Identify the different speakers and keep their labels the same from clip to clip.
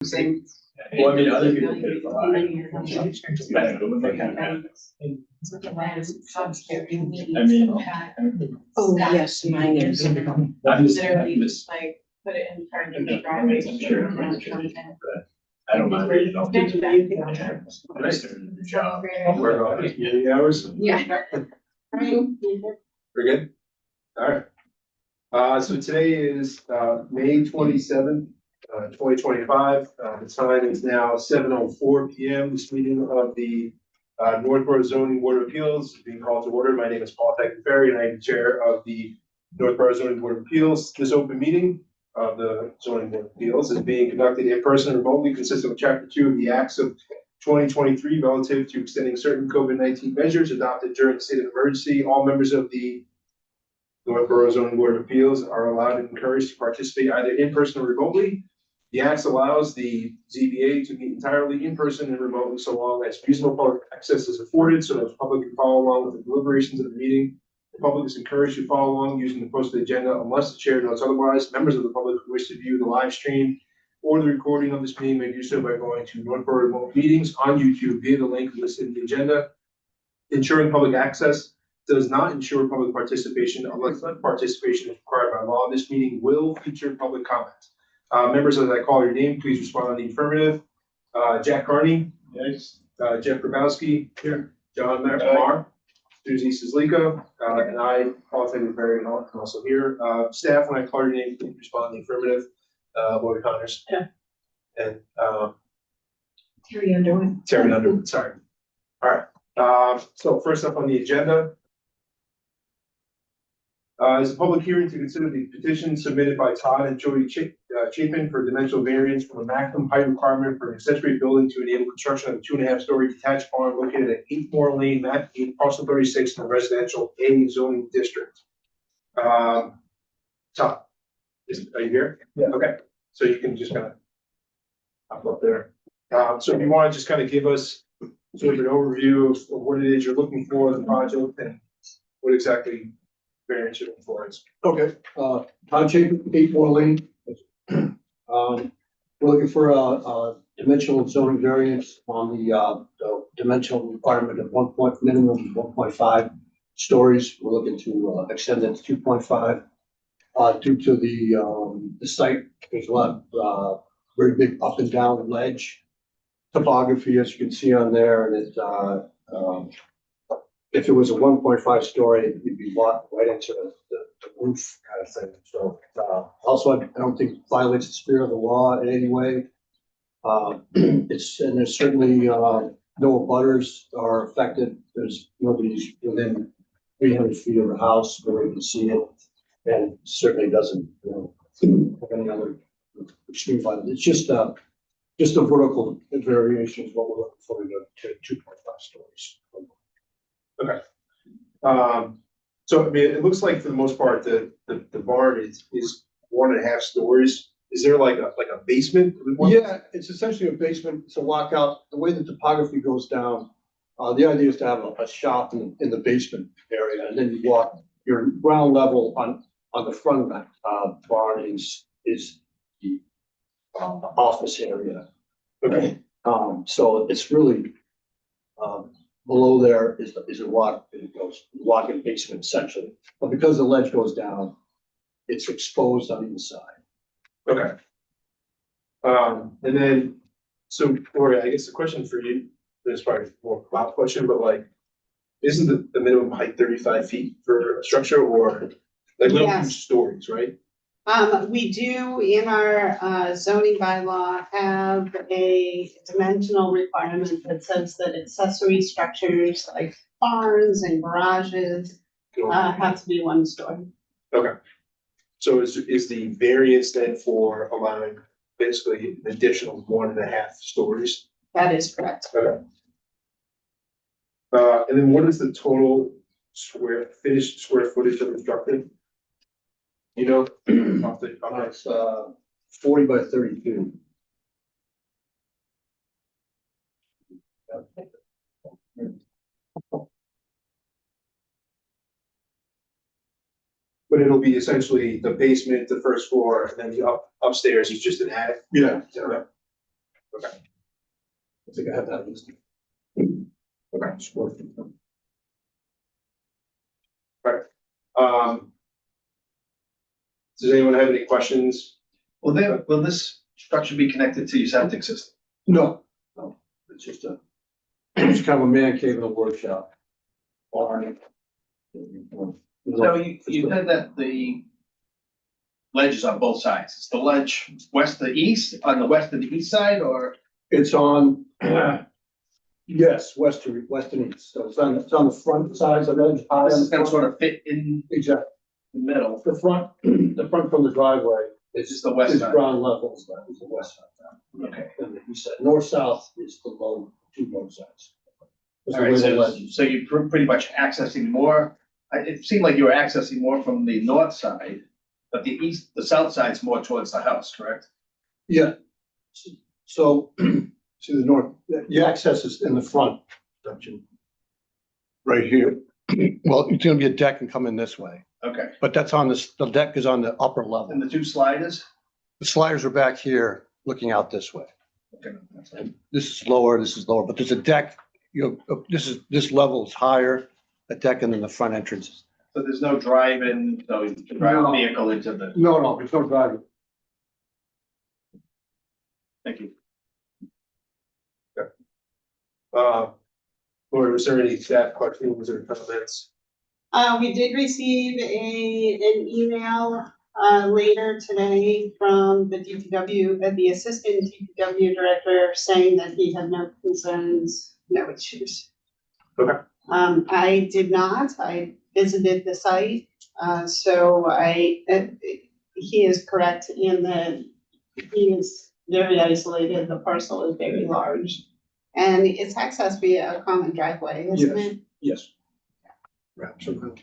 Speaker 1: Same.
Speaker 2: Well, I mean, other people could I mean.
Speaker 1: Oh, yes, mine is.
Speaker 2: I'm
Speaker 3: Literally
Speaker 2: just,
Speaker 3: just like put it in front of the driveway.
Speaker 2: I'm sure. I don't mind reading all. When I started a new job,
Speaker 4: We're on 80 hours.
Speaker 3: Yeah.
Speaker 4: We're good? All right. So today is, May 27th, 2025. The time is now 7:04 PM. This meeting of the, Northborough Zoning Board of Appeals is being called to order. My name is Paul Teckenferry and I am the chair of the Northborough Zoning Board of Appeals. This open meeting of the Zoning Board of Appeals is being conducted in person and remotely, consistent with Chapter 2 of the Acts of 2023 relative to extending certain COVID-19 measures adopted during the state of emergency. All members of the Northborough Zoning Board of Appeals are allowed and encouraged to participate either in person or remotely. The Acts allows the ZBA to meet entirely in person and remotely so long as reasonable public access is afforded so that the public can follow along with the deliberations of the meeting. The public is encouraged to follow along using the posted agenda unless the chair notes otherwise. Members of the public who wish to view the live stream or the recording of this meeting may do so by going to Northborough Remote Meetings on YouTube via the link listed in the agenda. Ensuring public access does not ensure public participation unless participation is required by law. This meeting will feature public comment. Members, as I call your name, please respond in the affirmative. Jack Carney.
Speaker 2: yes.
Speaker 4: Jeff Grabowski. Here. John McNamara. Susie Sizlika. And I, Paul Teckenferry, am also here. Staff, when I call your name, please respond in the affirmative. Lori Connors.
Speaker 3: Yeah.
Speaker 4: And
Speaker 3: Terry Underwood.
Speaker 4: Terry Underwood, sorry. All right. So first up on the agenda is a public hearing to consider the petition submitted by Todd and Jody Chapin for dimensional variance from a maximum height requirement for an accessory building to enable construction of a 2.5-story detached barn located at 8 Moore Lane, map 8, parcel 36 in the residential A zoning district. Todd, are you here?
Speaker 2: Yeah.
Speaker 4: Okay, so you can just kind of hop up there. So if you want to just kind of give us sort of an overview of what it is you're looking for in the project and what exactly variance you're looking for is.
Speaker 5: Okay, Todd Chapin, 8 Moore Lane. We're looking for a dimensional zoning variance on the dimensional requirement of minimum 1.5 stories. We're looking to extend it to 2.5 due to the site. There's a lot very big up and down ledge topography, as you can see on there, and it if it was a 1.5 story, you'd be walking right into the roof kind of thing. So also, I don't think it violates the spirit of the law in any way. And there's certainly no abutters are affected. There's nobody's within 300 feet of the house where you can see it, and certainly doesn't have any other extreme violence. It's just a vertical variation is what we're looking for to 2.5 stories.
Speaker 4: Okay. So I mean, it looks like for the most part, the barn is 1.5 stories. Is there like a basement?
Speaker 5: Yeah, it's essentially a basement. It's a walkout. The way the topography goes down, the idea is to have a shop in the basement area, and then you walk your ground level on the front of that barn is the office area.
Speaker 4: Okay.
Speaker 5: So it's really below there is a walk-in basement essentially, but because the ledge goes down, it's exposed on either side.
Speaker 4: Okay. And then, so Lori, I guess the question for you, this is probably more of a cloud question, but like, isn't the minimum height 35 feet for a structure, or like we don't
Speaker 1: Yes.
Speaker 4: use stories, right?
Speaker 1: We do in our zoning bylaw have a dimensional requirement that says that accessory structures like barns and garages have to be 1 story.
Speaker 4: Okay. So is the variance then for allowing basically an additional 1.5 stories?
Speaker 1: That is correct.
Speaker 4: Okay. And then what is the total finished square footage of the structure? You know, off the,
Speaker 5: It's 40 by 32.
Speaker 4: but it'll be essentially the basement, the first floor, and then the upstairs is just an attic.
Speaker 5: Yeah.
Speaker 4: Okay.
Speaker 5: I think I have that listed.
Speaker 4: Okay. Right. Does anyone have any questions?
Speaker 6: Will this structure be connected to your septic system?
Speaker 5: No, it's just it's kind of a man cave and a workshop. Barn.
Speaker 6: So you said that the ledge is on both sides. Is the ledge west to east, on the west and the east side, or?
Speaker 5: It's on, yes, west and east, so it's on the front side of the edge. high
Speaker 6: This
Speaker 5: on
Speaker 6: is
Speaker 5: the
Speaker 6: gonna
Speaker 5: front.
Speaker 6: sort of fit in
Speaker 5: Exactly,
Speaker 6: the middle.
Speaker 5: the front from the driveway
Speaker 6: It's just the west
Speaker 5: is
Speaker 6: side.
Speaker 5: ground level, is the west side.
Speaker 6: Okay.
Speaker 5: And the east side, north-south is the low, two low sides. That's
Speaker 6: All
Speaker 5: the
Speaker 6: right,
Speaker 5: way the
Speaker 6: so,
Speaker 5: ledge is.
Speaker 6: so you're pretty much accessing more, it seemed like you were accessing more from the north side, but the south side's more towards the house, correct?
Speaker 5: Yeah. So, to the north, the access is in the front section. Right here. Well, it's gonna be a deck and come in this way,
Speaker 6: Okay,
Speaker 5: but that's on the deck is on the upper level.
Speaker 6: and the two sliders?
Speaker 5: The sliders are back here, looking out this way.
Speaker 6: Okay, that's it.
Speaker 5: And this is lower, but there's a deck, this level is higher, a deck and then the front entrance.
Speaker 6: So there's no drive-in, so you can drive a
Speaker 5: No.
Speaker 6: vehicle into the,
Speaker 5: No, there's no driving.
Speaker 6: thank you.
Speaker 4: Or was there any staff questions or comments?
Speaker 1: We did receive an email, later today from the DPW, the assistant DPW director saying that he had no concerns, no issues.
Speaker 4: Okay.
Speaker 1: I did not, I visited the site, so he is correct in that he is very isolated, the parcel is very large. And it's accessed via a common driveway, isn't it?
Speaker 5: Yes. Right, so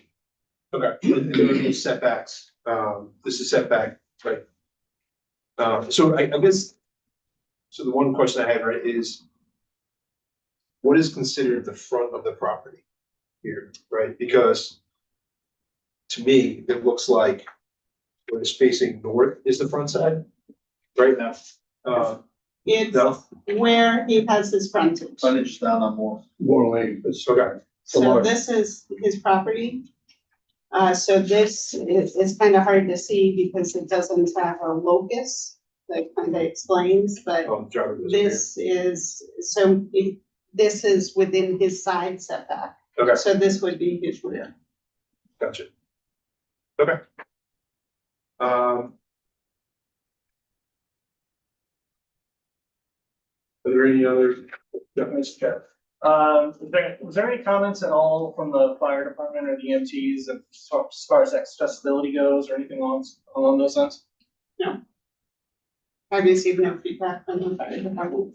Speaker 4: Okay, and there would be setbacks, this is setback, right? So I guess, so the one question I had, right, is what is considered the front of the property here, right? Because to me, it looks like what is facing north is the front side, right now.
Speaker 1: It's
Speaker 4: No,
Speaker 1: where he has his frontage.
Speaker 6: Frontage down on Moore.
Speaker 5: More lane, it's
Speaker 4: okay,
Speaker 1: So
Speaker 5: large.
Speaker 1: this is his property. So this is kind of hard to see because it doesn't have a locus that kind of explains, but
Speaker 4: driver.
Speaker 1: this is, this is within his side setback.
Speaker 4: Okay,
Speaker 1: So this would be his rear.
Speaker 4: gotcha. Okay. Are there any other? Yeah, Mr. Chair.
Speaker 7: Was there any comments at all from the fire department or the EMTs as far as accessibility goes or anything along those lines?
Speaker 1: I received no feedback from the fire department.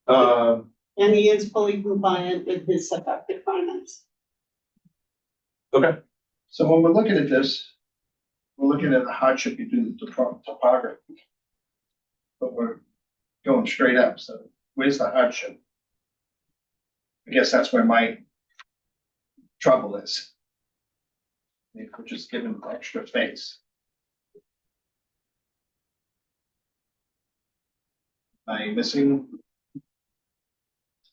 Speaker 1: And he is fully compliant with his setback requirements.
Speaker 4: Okay,
Speaker 6: So when we're looking at this, we're looking at the hardship you do to topography. But we're going straight up, so where's the hardship? I guess that's where my trouble is. If we're just giving extra space. Am I missing?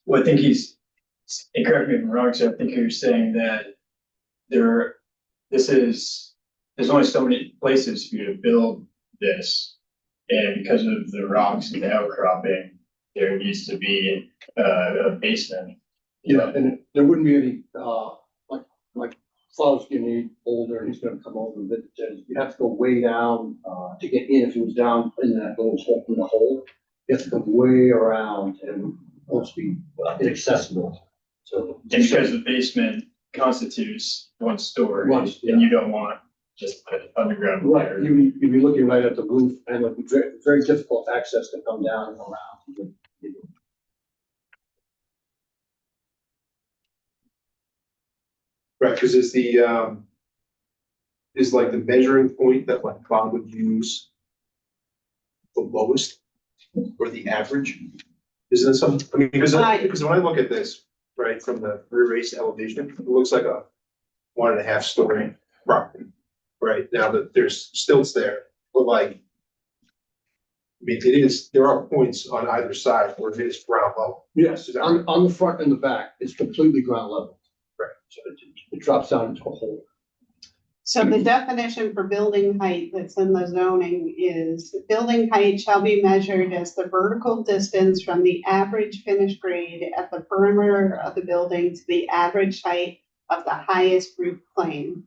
Speaker 2: Well, I think and correct me if I'm wrong, so I think you're saying that there's only so many places for you to build this. And because of the rocks and the outcropping, there needs to be a basement.
Speaker 5: Yeah, and there wouldn't be any, like Flav's getting older, he's gonna come over and visit, you have to go way down, to get in, if he was down in that little hole, in the hole. You have to go way around and almost be inaccessible, so.
Speaker 2: And because the basement constitutes one story,
Speaker 5: Once, yeah.
Speaker 2: and you don't want just an underground.
Speaker 5: Right,
Speaker 2: layer.
Speaker 5: you'd be looking right at the roof, and it'd be very, very difficult access to come down and around.
Speaker 4: right, because is like the measuring point that like Bob would use the lowest or the average? Isn't it some, I mean, because when I look at this, right, from the rear race elevation, it looks like a 1.5 story property. right? Now that there's stilts there, but like, I mean, there are points on either side where it is ground level.
Speaker 5: Yes,
Speaker 4: Is that
Speaker 5: on the front and the back, it's completely ground level.
Speaker 4: Right.
Speaker 5: So it drops down into a hole.
Speaker 1: So the definition for building height that's in the zoning is, building height shall be measured as the vertical distance from the average finished grade at the perimeter of the building to the average height of the highest roof plane.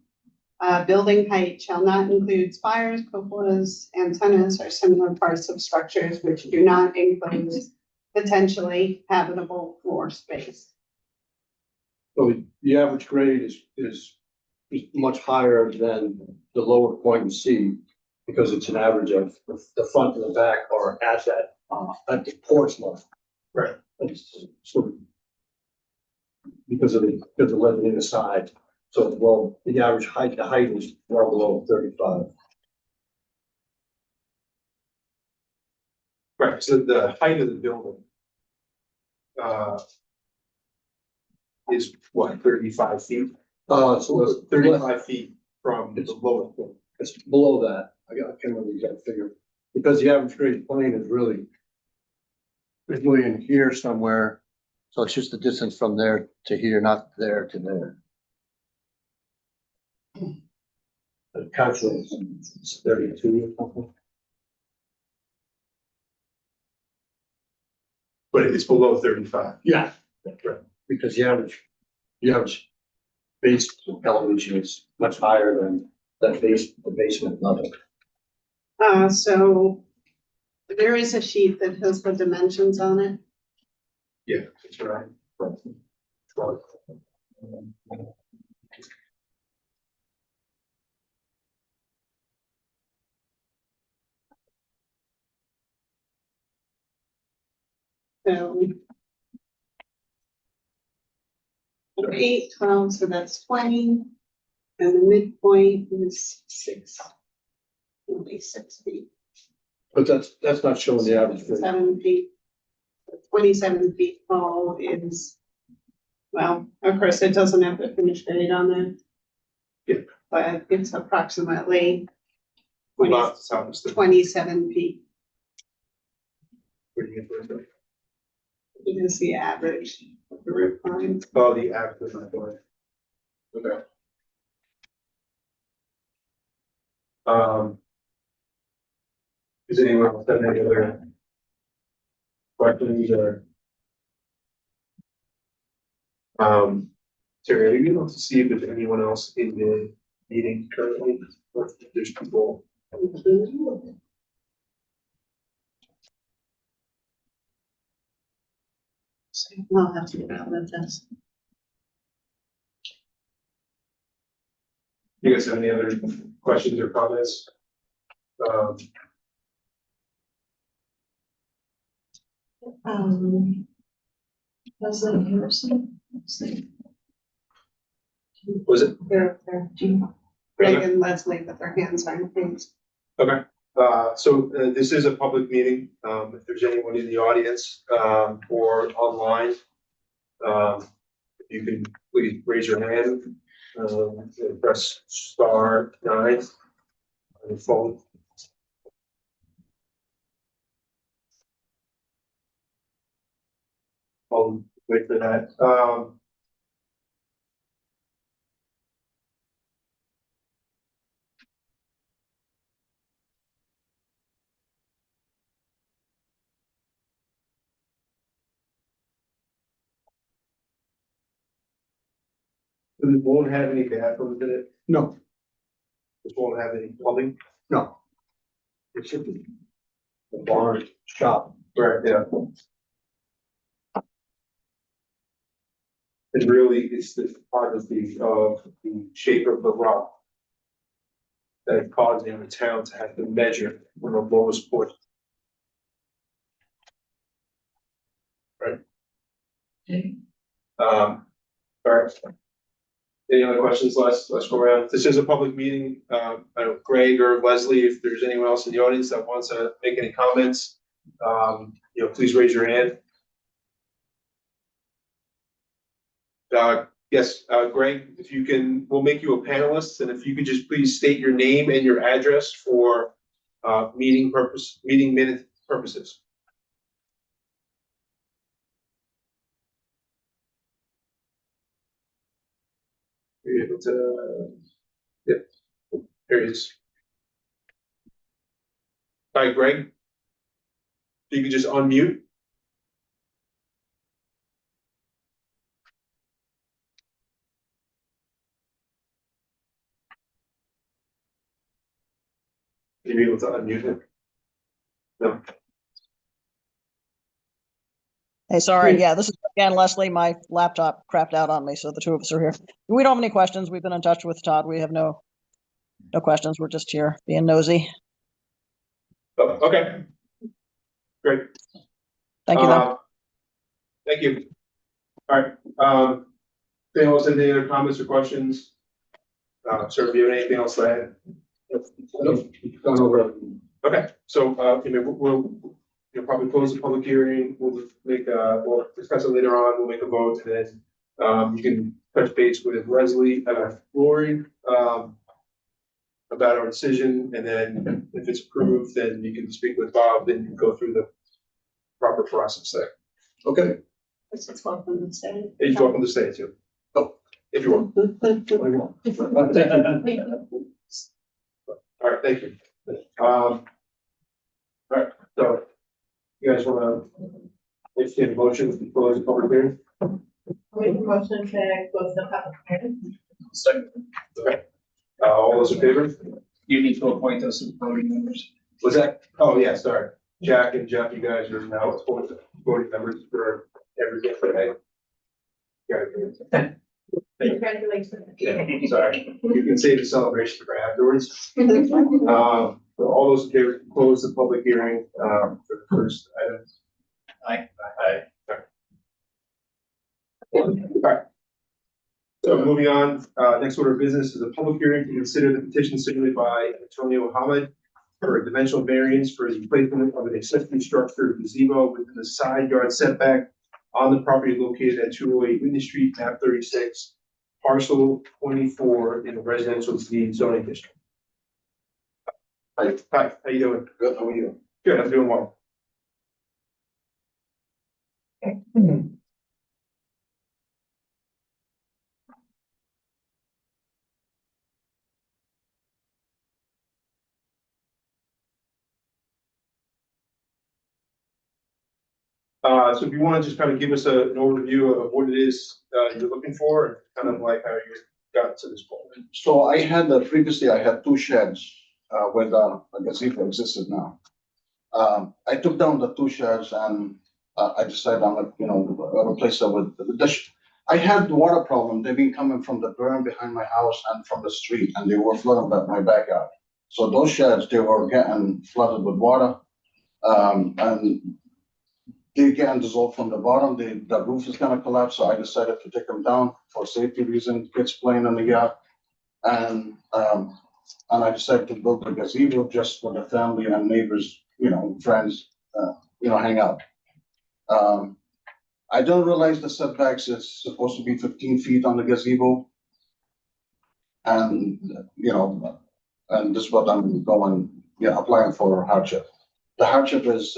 Speaker 1: Building height shall not include spires, cupolas, antennas, or similar parts of structures which do not enclose potentially habitable floor space.
Speaker 5: So the average grade is much higher than the lower point in C, because it's an average of the front and the back are at that, at the porch level.
Speaker 4: Right.
Speaker 5: It's sort of because of the weather in the side. So, well, the average height, the height is well below 35.
Speaker 4: Right, so the height of the building is what, 35 feet?
Speaker 5: So it's
Speaker 4: 35 feet from the lowest point.
Speaker 5: it's below that. I can't remember the exact figure. Because the average grade plane is really in here somewhere. So it's just the distance from there to here, not there to there. The calculation is 32 or something.
Speaker 4: But it's below 35.
Speaker 5: Yeah. Because the average base elevation is much higher than that the basement level.
Speaker 1: So there is a sheet that has the dimensions on it.
Speaker 4: Yeah, that's right.
Speaker 1: So 8, 12, so that's 20, and the midpoint is 6. It'll be 6 feet,
Speaker 5: But that's not showing the average grade.
Speaker 1: 7 feet. 27 feet tall is, well, of course, it doesn't have the finished grade on there.
Speaker 4: Yeah.
Speaker 1: But it's approximately
Speaker 4: About the top is the.
Speaker 1: 27 feet.
Speaker 4: Where do you get those?
Speaker 1: It is the average of the roof line.
Speaker 4: Oh, the average, my boy. Okay. Does anyone else have any other questions or? Terry, are you able to see if there's anyone else in the meeting currently, or if there's people?
Speaker 1: I'll have to get out of this.
Speaker 4: You guys have any other questions or comments?
Speaker 3: Leslie Harrison.
Speaker 4: Was it?
Speaker 1: They're Greg and Leslie, but their hands aren't raised.
Speaker 4: Okay, this is a public meeting, if there's anyone in the audience, or online. If you can please raise your hand, and press star 9 on your phone. I'll wait for that, it won't have any bathrooms in it,
Speaker 5: No,
Speaker 4: it won't have any plumbing.
Speaker 5: no. It should be a barn shop.
Speaker 4: Right, yeah. And really, it's the part of the shape of the rock that causing the town to have to measure from the lowest point. Right? All right. Any other questions? Let's go around. This is a public meeting. I don't, Greg or Leslie, if there's anyone else in the audience that wants to make any comments, please raise your hand. Yes, Greg, if you can, we'll make you a panelist, and if you could just please state your name and your address for meeting minute purposes. Are you able to? Yep, there it is. Hi, Greg. You can just unmute. Are you able to unmute him? No.
Speaker 8: Hey, sorry. Yeah, this is again Leslie. My laptop crapped out on me, so the two of us are here. We don't have any questions. We've been in touch with Todd. We have no questions. We're just here being nosy.
Speaker 4: Oh, okay. Great.
Speaker 8: Thank you, though.
Speaker 4: Thank you. All right. Anyone else have any other comments or questions? Sir, do you have anything else to add?
Speaker 5: Gone over.
Speaker 4: Okay, so, you'll probably close the public hearing, we'll discuss it later on, we'll make a vote, and then, you can touch base with Leslie, Lori, about our decision, and then if it's approved, then you can speak with Bob, then you can go through the proper process there. Okay,
Speaker 1: This is welcome to stay.
Speaker 4: and you're welcome to stay too. Oh, if you want. All right, thank you. All right, so you guys wanna make a motion to close the public hearing?
Speaker 3: Make a motion to close the public hearing.
Speaker 2: Second,
Speaker 4: Okay. All those in favor?
Speaker 2: you need to appoint us as voting members.
Speaker 4: Was that? Oh, yeah, sorry. Jack and Jeff, you guys are now voting members for everything today.
Speaker 3: Congratulations.
Speaker 4: Yeah, sorry. You can save the celebration for afterwards. So all those in favor, close the public hearing, for the first item.
Speaker 2: Aye.
Speaker 4: Aye. All right. So moving on, next order of business is a public hearing to consider the petition submitted by Antonio Hamid for a dimensional variance for the placement of an accessory structure gazebo within the side yard setback on the property located at 208 Whitney Street, map 36, parcel 24 in the residential Z zoning district. Hi, how you doing? Good, how are you? Good, I'm doing well. So if you want to just kind of give us an overview of what it is you're looking for, and kind of like how you got to this point.
Speaker 9: So I had, previously I had two sheds, where the gazebo existed now. I took down the two sheds and, I decided I'm gonna, replace it with I had the water problem. They've been coming from the berm behind my house and from the street, and they were flooding my backyard. So those sheds, they were getting flooded with water. And they getting dissolved from the bottom, the roof is gonna collapse, so I decided to take them down for safety reasons, kids playing in the yard. And I decided to build a gazebo just for the family and neighbors, friends, hang out. I don't realize the setbacks is supposed to be 15 feet on the gazebo. And, and this is what I'm applying for hardship. The hardship is,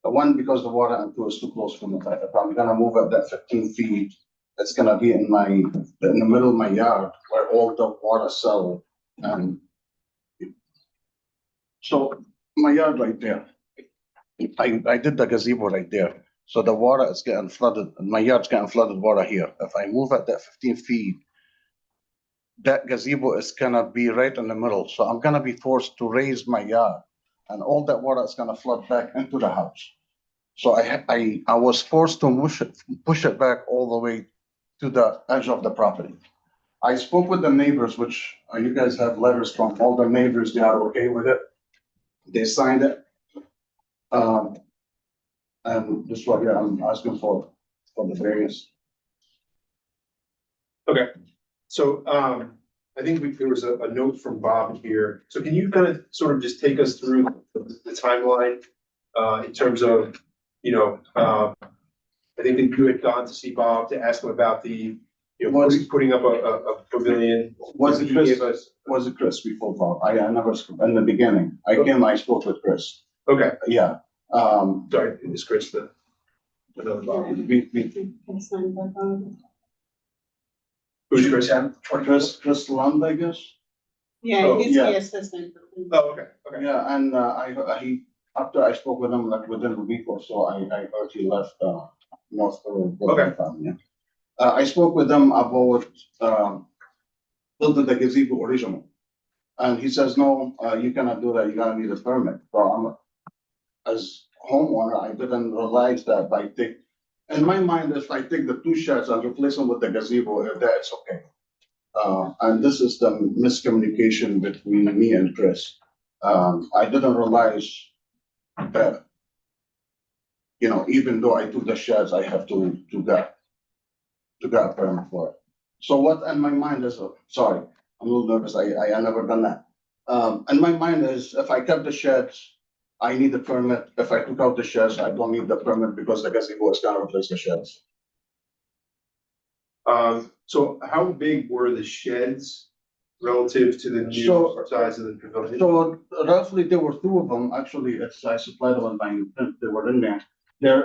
Speaker 9: one, because the water and two is too close from the back. If I'm gonna move up that 15 feet, it's gonna be in the middle of my yard where all the water settle. And so my yard right there, I did the gazebo right there. So the water is getting flooded, and my yard's getting flooded water here. If I move at that 15 feet, that gazebo is gonna be right in the middle. So I'm gonna be forced to raise my yard, and all that water is gonna flood back into the house. So I was forced to push it back all the way to the edge of the property. I spoke with the neighbors, which you guys have letters from all the neighbors. They are okay with it. They signed it. And this is what I'm asking for the variance.
Speaker 4: Okay, so I think there was a note from Bob here. So can you kind of sort of just take us through the timeline in terms of, I think that you had gone to see Bob to ask him about the, putting up a pavilion.
Speaker 9: Was it
Speaker 4: He
Speaker 9: Chris?
Speaker 4: gave us-
Speaker 9: Was it Chris before Bob? I never, in the beginning, I spoke with Chris,
Speaker 4: Okay,
Speaker 9: yeah.
Speaker 4: sorry, is Chris the? Another Bob. Who's Chris?
Speaker 9: Chris Lund, I guess.
Speaker 1: Yeah,
Speaker 4: Oh,
Speaker 1: he's
Speaker 9: yeah.
Speaker 1: the assistant.
Speaker 4: Oh, okay, okay.
Speaker 9: Yeah, and after I spoke with him, like within a week or so, I heard he left North Carolina.
Speaker 4: Okay.
Speaker 9: I spoke with him about building the gazebo original. And he says, no, you cannot do that, you're gonna need a permit. So as homeowner, I didn't realize that in my mind, if I take the two sheds and replace them with the gazebo, that's okay. And this is the miscommunication between me and Chris. I didn't realize that, even though I took the sheds, I have to get a permit for it. So what in my mind is, sorry, I'm a little nervous, I never done that. In my mind is, if I kept the sheds, I need the permit. If I took out the sheds, I don't need the permit because the gazebo is gonna replace the sheds.
Speaker 4: So how big were the sheds relative to the new
Speaker 9: So-
Speaker 4: size of the pavilion?
Speaker 9: So roughly there were two of them, actually, I supplied them by intent, they were in there. They're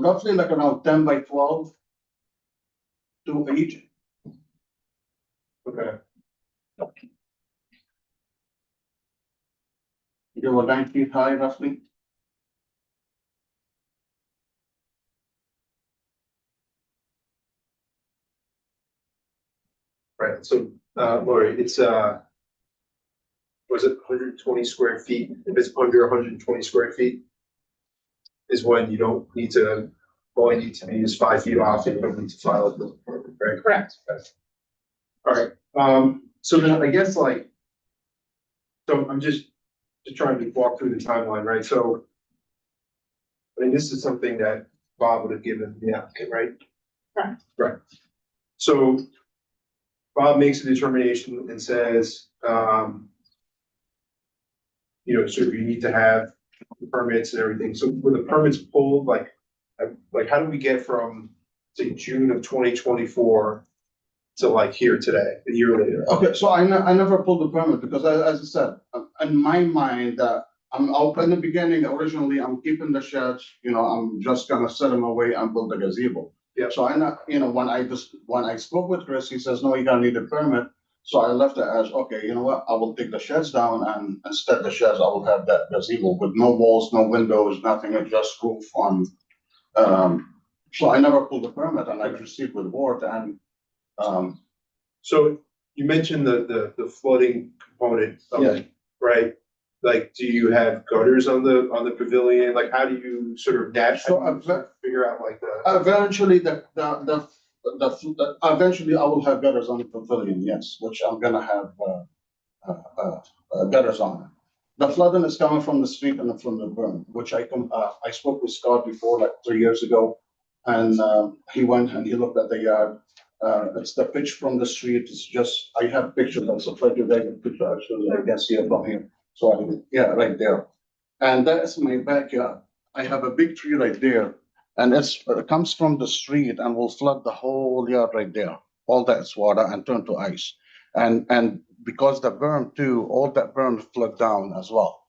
Speaker 9: roughly like around 10 by 12. Two each.
Speaker 4: Okay,
Speaker 9: They were 9 feet high roughly.
Speaker 4: right, so, Lori, it's, was it 120 square feet? If it's under 120 square feet is when you don't need to, all you need to be is 5 feet off and you don't need to file a building permit, right?
Speaker 1: Correct.
Speaker 4: All right, so then I guess like, so I'm just trying to walk through the timeline, right? So I mean, this is something that Bob would have given the applicant, right?
Speaker 1: Correct.
Speaker 4: Right. So Bob makes a determination and says, so you need to have the permits and everything. So were the permits pulled, like how do we get from, say, June of 2024 to like here today, a year later?
Speaker 9: Okay, so I never pulled the permit because as I said, in my mind, I'm out in the beginning, originally, I'm keeping the sheds, I'm just gonna set them away and build the gazebo.
Speaker 4: Yeah.
Speaker 9: So when I spoke with Chris, he says, no, you're gonna need a permit. So I left it as, okay, you know what, I will take the sheds down and instead the sheds, I will have that gazebo with no walls, no windows, nothing, just roof on. So I never pulled the permit and I proceed with board and,
Speaker 4: So you mentioned the flooding component of
Speaker 9: Yeah.
Speaker 4: it, right? Like, do you have gutters on the pavilion? Like, how do you sort of
Speaker 9: So
Speaker 4: figure out like the?
Speaker 9: eventually eventually I will have gutters on the pavilion, yes, which I'm gonna have, gutters on it. The flooding is coming from the street and from the berm, which I spoke with Scott before, like 3 years ago. And, he went and he looked at the yard. It's the pitch from the street, it's just, I have pictures, I'll supply you guys a picture, actually, I can see it from here. So, right there. And that's my backyard. I have a big tree right there. And it comes from the street and will flood the whole yard right there. All that's water and turn to ice. And because the berm too, all that berm flood down as well.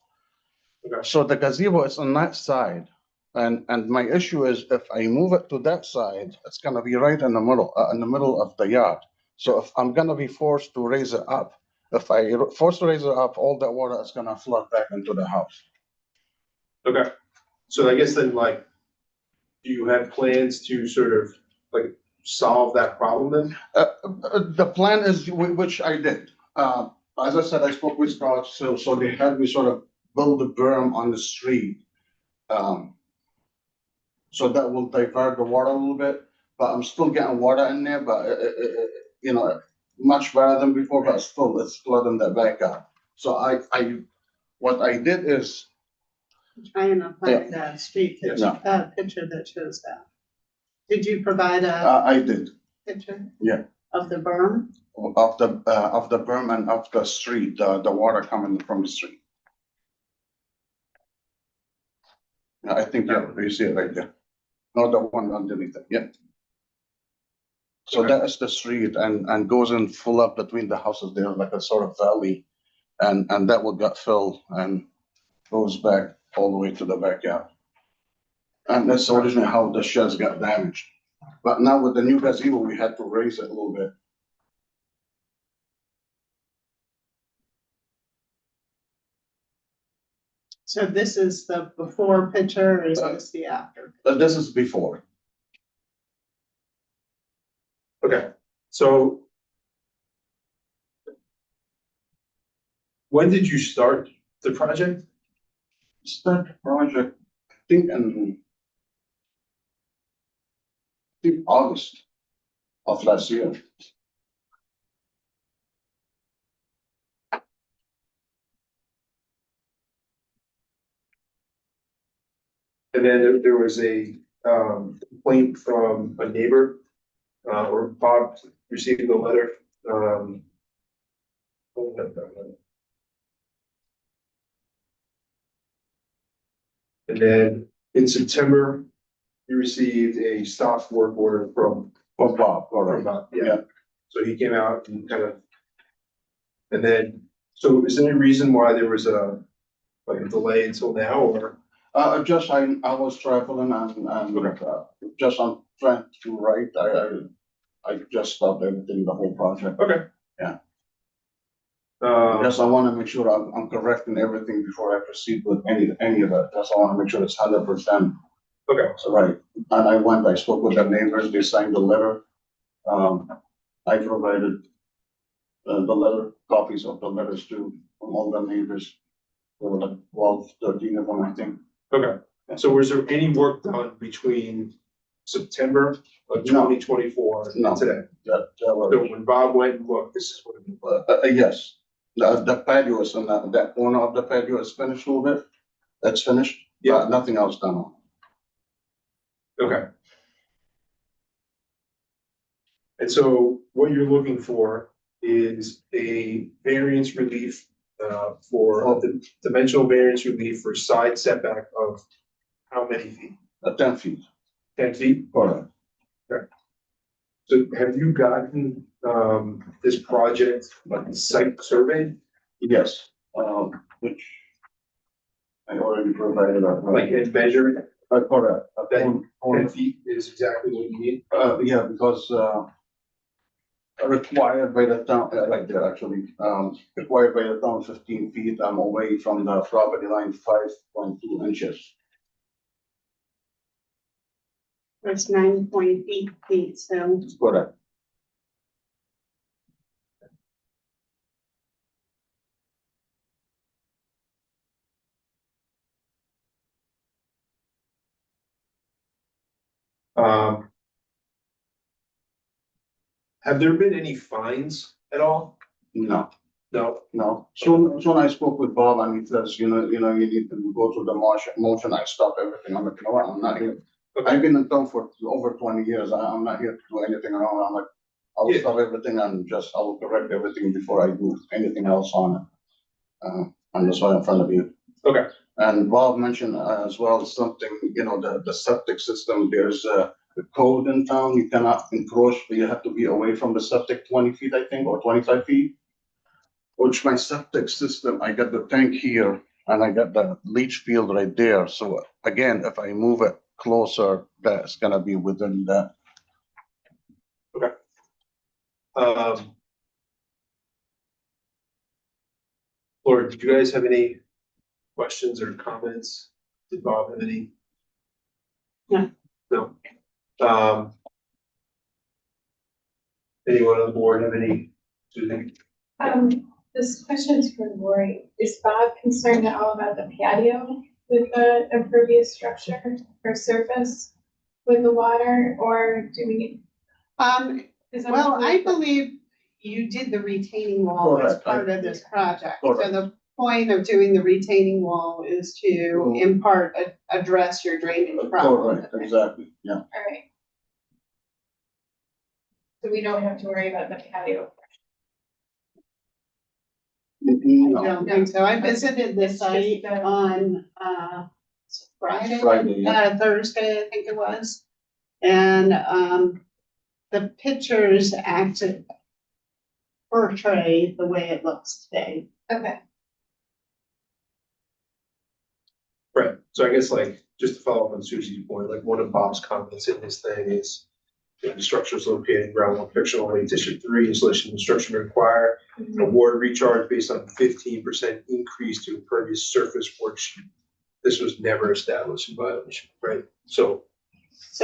Speaker 4: Okay.
Speaker 9: So the gazebo is on that side. And my issue is if I move it to that side, it's gonna be right in the middle of the yard. So if I'm gonna be forced to raise it up, if I force to raise it up, all that water is gonna flood back into the house.
Speaker 4: Okay, so I guess then like, do you have plans to sort of like solve that problem then?
Speaker 9: The plan is, which I did. As I said, I spoke with Scott, so they had me sort of build a berm on the street. So that will divert the water a little bit, but I'm still getting water in there, but much better than before, but still it's flooding that back out. So what I did is,
Speaker 1: Trying to find that street picture, picture that shows that. Did you provide a
Speaker 9: I did,
Speaker 1: picture?
Speaker 9: Yeah.
Speaker 1: Of the berm?
Speaker 9: of the berm and of the street, the water coming from the street. Yeah, I think, you see it right there. not the one underneath it, yeah. So that is the street and goes in full up between the houses there, like a sort of valley. And that would got filled and goes back all the way to the backyard. And that's originally how the sheds got damaged. But now with the new gazebo, we had to raise it a little bit.
Speaker 1: So this is the before picture, or is this the after?
Speaker 9: But this is before.
Speaker 4: Okay, so when did you start the project?
Speaker 9: Start the project, I think August of last year.
Speaker 4: And then there was a complaint from a neighbor, or Bob received a letter. And then in September, you received a stop work order from
Speaker 9: Bob, all
Speaker 4: from
Speaker 9: right.
Speaker 4: Bob,
Speaker 9: Yeah.
Speaker 4: yeah. So he came out and kind of. And then, so is there any reason why there was a delay until now, or?
Speaker 9: Just I was traveling and just I'm trying to write, I just stopped everything, the whole project.
Speaker 4: Okay.
Speaker 9: Yeah.
Speaker 4: Um,
Speaker 9: Because I wanna make sure I'm correcting everything before I proceed with any of it, because I wanna make sure it's 100%.
Speaker 4: okay,
Speaker 9: So, right, and I spoke with the neighbors, they signed the letter. I provided the letter, copies of the letters to from all the neighbors. There were like 12, 13 of them, I think.
Speaker 4: okay. So was there any work done between September of
Speaker 9: No.
Speaker 4: 2024
Speaker 9: No.
Speaker 4: and today?
Speaker 9: That was.
Speaker 4: So when Bob went and looked, this is what it was.
Speaker 9: Yes, the patio is, that corner of the patio is finished a little bit, that's finished,
Speaker 4: Yeah.
Speaker 9: but nothing else done on.
Speaker 4: Okay. And so what you're looking for is a variance relief, for the dimensional variance relief for side setback of how many feet?
Speaker 9: 10 feet.
Speaker 4: 10 feet?
Speaker 9: Correct.
Speaker 4: So have you gotten, this project, like site survey,
Speaker 9: Yes, which I already provided.
Speaker 4: like and measured?
Speaker 9: Correct.
Speaker 4: That 10 feet is exactly what you need?
Speaker 9: Yeah, because, required by the town, like that actually, required by the town 15 feet, I'm away from the property line 5.2 inches.
Speaker 1: It's 9.8 feet, so
Speaker 9: Correct.
Speaker 4: Um. Have there been any fines at all?
Speaker 9: No.
Speaker 4: No,
Speaker 9: No, soon I spoke with Bob and he says, you need to go through the motion, I stop everything, I'm like, you know what, I'm not here.
Speaker 4: Okay.
Speaker 9: I've been in town for over 20 years, I'm not here to do anything wrong, I'm like, I will
Speaker 4: Yeah.
Speaker 9: stop everything and I will correct everything before I do anything else on it. And that's why I'm in front of you.
Speaker 4: okay,
Speaker 9: And Bob mentioned as well something, the septic system, there's a code in town, you cannot encroach, you have to be away from the septic 20 feet, I think, or 25 feet. Which my septic system, I got the tank here and I got the leach field right there. So again, if I move it closer, that's gonna be within that.
Speaker 4: Laura, did you guys have any questions or comments? Did Bob have any?
Speaker 1: No.
Speaker 4: No. Anyone on the board have any?
Speaker 3: This question is for Lori. Is Bob concerned at all about the patio with the impervious structure or surface with the water, or do we? is that-
Speaker 1: well, I believe you did the retaining wall as
Speaker 9: Correct.
Speaker 1: part of this project. So
Speaker 9: Correct.
Speaker 1: the point of doing the retaining wall is to in part address your drainage problem.
Speaker 9: Correct, exactly, yeah.
Speaker 3: All right. So we don't have to worry about the patio.
Speaker 1: I
Speaker 9: No,
Speaker 1: don't think so. I visited the
Speaker 3: It's just
Speaker 1: site
Speaker 3: the-
Speaker 1: on, Friday, Thursday, I think it was. And, the pictures acted portray the way it looks today.
Speaker 3: Okay,
Speaker 4: Right, so I guess like, just to follow up on Susie's point, like one of Bob's comments in this thing is the structure is located in ground one fictional only District 3, installation construction require a water recharge based on 15% increase to impervious surface worksheet. This was never established in violation, right? So,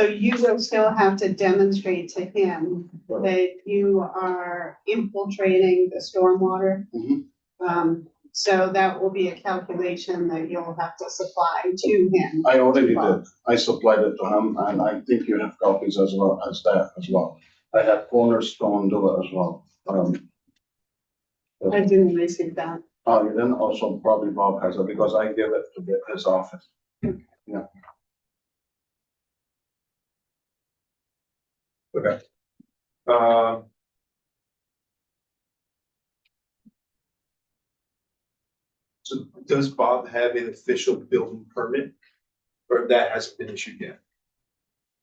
Speaker 1: You will still have to demonstrate to him that you are infiltrating the stormwater.
Speaker 9: Mhm.
Speaker 1: So that will be a calculation that you'll have to supply to him.
Speaker 9: I already did. I supplied it to him, and I think you have copies as well as that as well. I have Cornerstone do it as well.
Speaker 1: I didn't receive that.
Speaker 9: You then also probably Bob has it because I give it to his office. Yeah.
Speaker 4: okay. So does Bob have an official building permit? Or that hasn't been issued yet?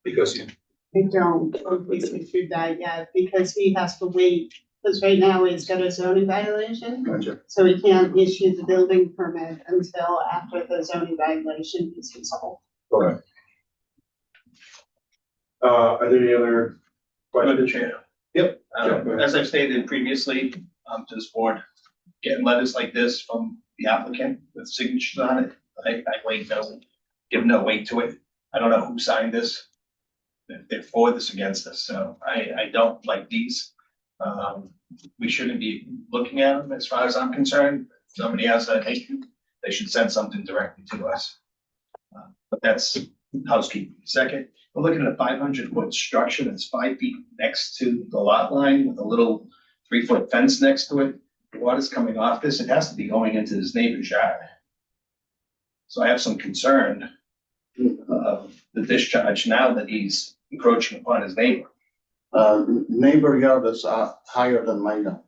Speaker 4: Because he,
Speaker 1: I don't completely through that yet because he has to wait, because right now he's got a zoning violation.
Speaker 4: gotcha.
Speaker 1: So he can't issue the building permit until after the zoning violation is resolved.
Speaker 4: Correct. Are there any other
Speaker 6: Madam
Speaker 4: questions?
Speaker 6: Chair.
Speaker 4: Yep. Sure, go ahead.
Speaker 6: As I've stated previously, to this board, getting letters like this from the applicant with signatures on it, give no weight to it. I don't know who signed this. If they're for this, against this, so I don't like these. We shouldn't be looking at them as far as I'm concerned. If somebody has an issue, they should send something directly to us. But that's housekeeping. Second, we're looking at a 500-foot structure that's 5 feet next to the lot line with a little 3-foot fence next to it. The water's coming off this. It has to be going into his neighbor's yard. So I have some concern of the discharge now that he's encroaching upon his neighbor.
Speaker 9: Neighbor yard is higher than mine now.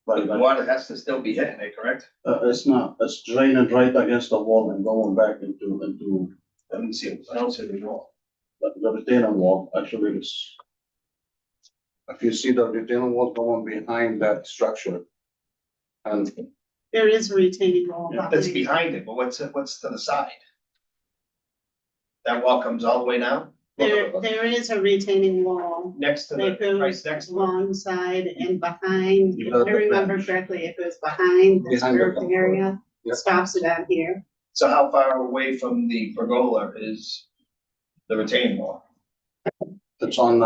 Speaker 6: But the water has to still be hitting it, correct?
Speaker 9: It's not, it's draining right against the wall and going back into
Speaker 6: I don't see the wall.
Speaker 9: the retaining wall. Actually, it's. If you see the retaining wall going behind that structure. And
Speaker 1: There is a retaining wall.
Speaker 6: That's
Speaker 1: behind.
Speaker 6: behind it, but what's to the side? That wall comes all the way down?
Speaker 1: There is a retaining wall
Speaker 6: Next to
Speaker 1: that
Speaker 6: the, right
Speaker 1: goes
Speaker 6: next to it?
Speaker 1: alongside and behind, if
Speaker 9: Behind
Speaker 1: I
Speaker 9: the
Speaker 1: remember
Speaker 9: fence.
Speaker 1: correctly, it goes behind this
Speaker 9: Behind the
Speaker 1: curved
Speaker 9: fence.
Speaker 1: area.
Speaker 9: Yeah.
Speaker 1: Stops it out here.
Speaker 6: So how far away from the pergola is the retaining wall?
Speaker 9: it's on,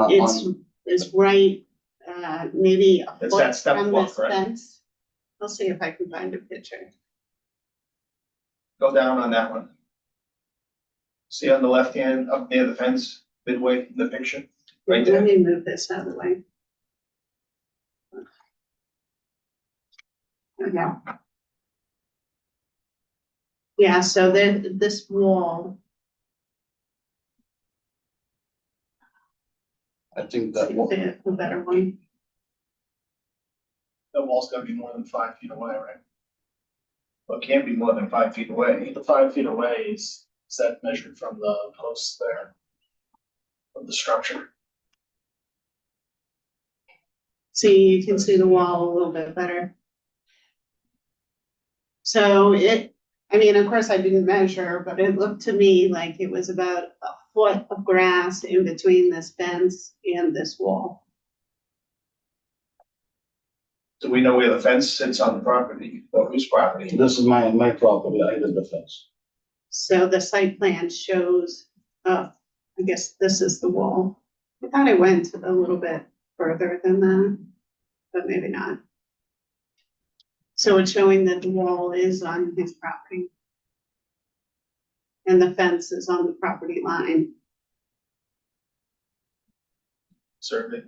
Speaker 1: It's right, maybe a
Speaker 6: It's that
Speaker 1: foot
Speaker 6: step
Speaker 1: from
Speaker 6: walk,
Speaker 1: this
Speaker 6: right?
Speaker 1: fence. I'll see if I can find a picture.
Speaker 6: Go down on that one. See on the left hand, up near the fence, midway in the picture, right there.
Speaker 1: Let me move this out of the way. There we go. Yeah, so this wall,
Speaker 9: I think
Speaker 1: let's
Speaker 9: that
Speaker 1: see
Speaker 9: wall.
Speaker 1: if it's a better one.
Speaker 6: The wall's gotta be more than 5 feet away, right? Well, it can't be more than 5 feet away.
Speaker 7: The 5 feet away is that measured from the posts there of the structure.
Speaker 1: See, you can see the wall a little bit better. So I mean, of course I didn't measure, but it looked to me like it was about a foot of grass in between this fence and this wall.
Speaker 6: Do we know where the fence sits on the property, or whose property?
Speaker 9: This is my property. I did the fence.
Speaker 1: So the site plan shows, I guess this is the wall. I thought I went a little bit further than that, but maybe not. So it's showing that the wall is on his property. And the fence is on the property line.
Speaker 6: Certainly.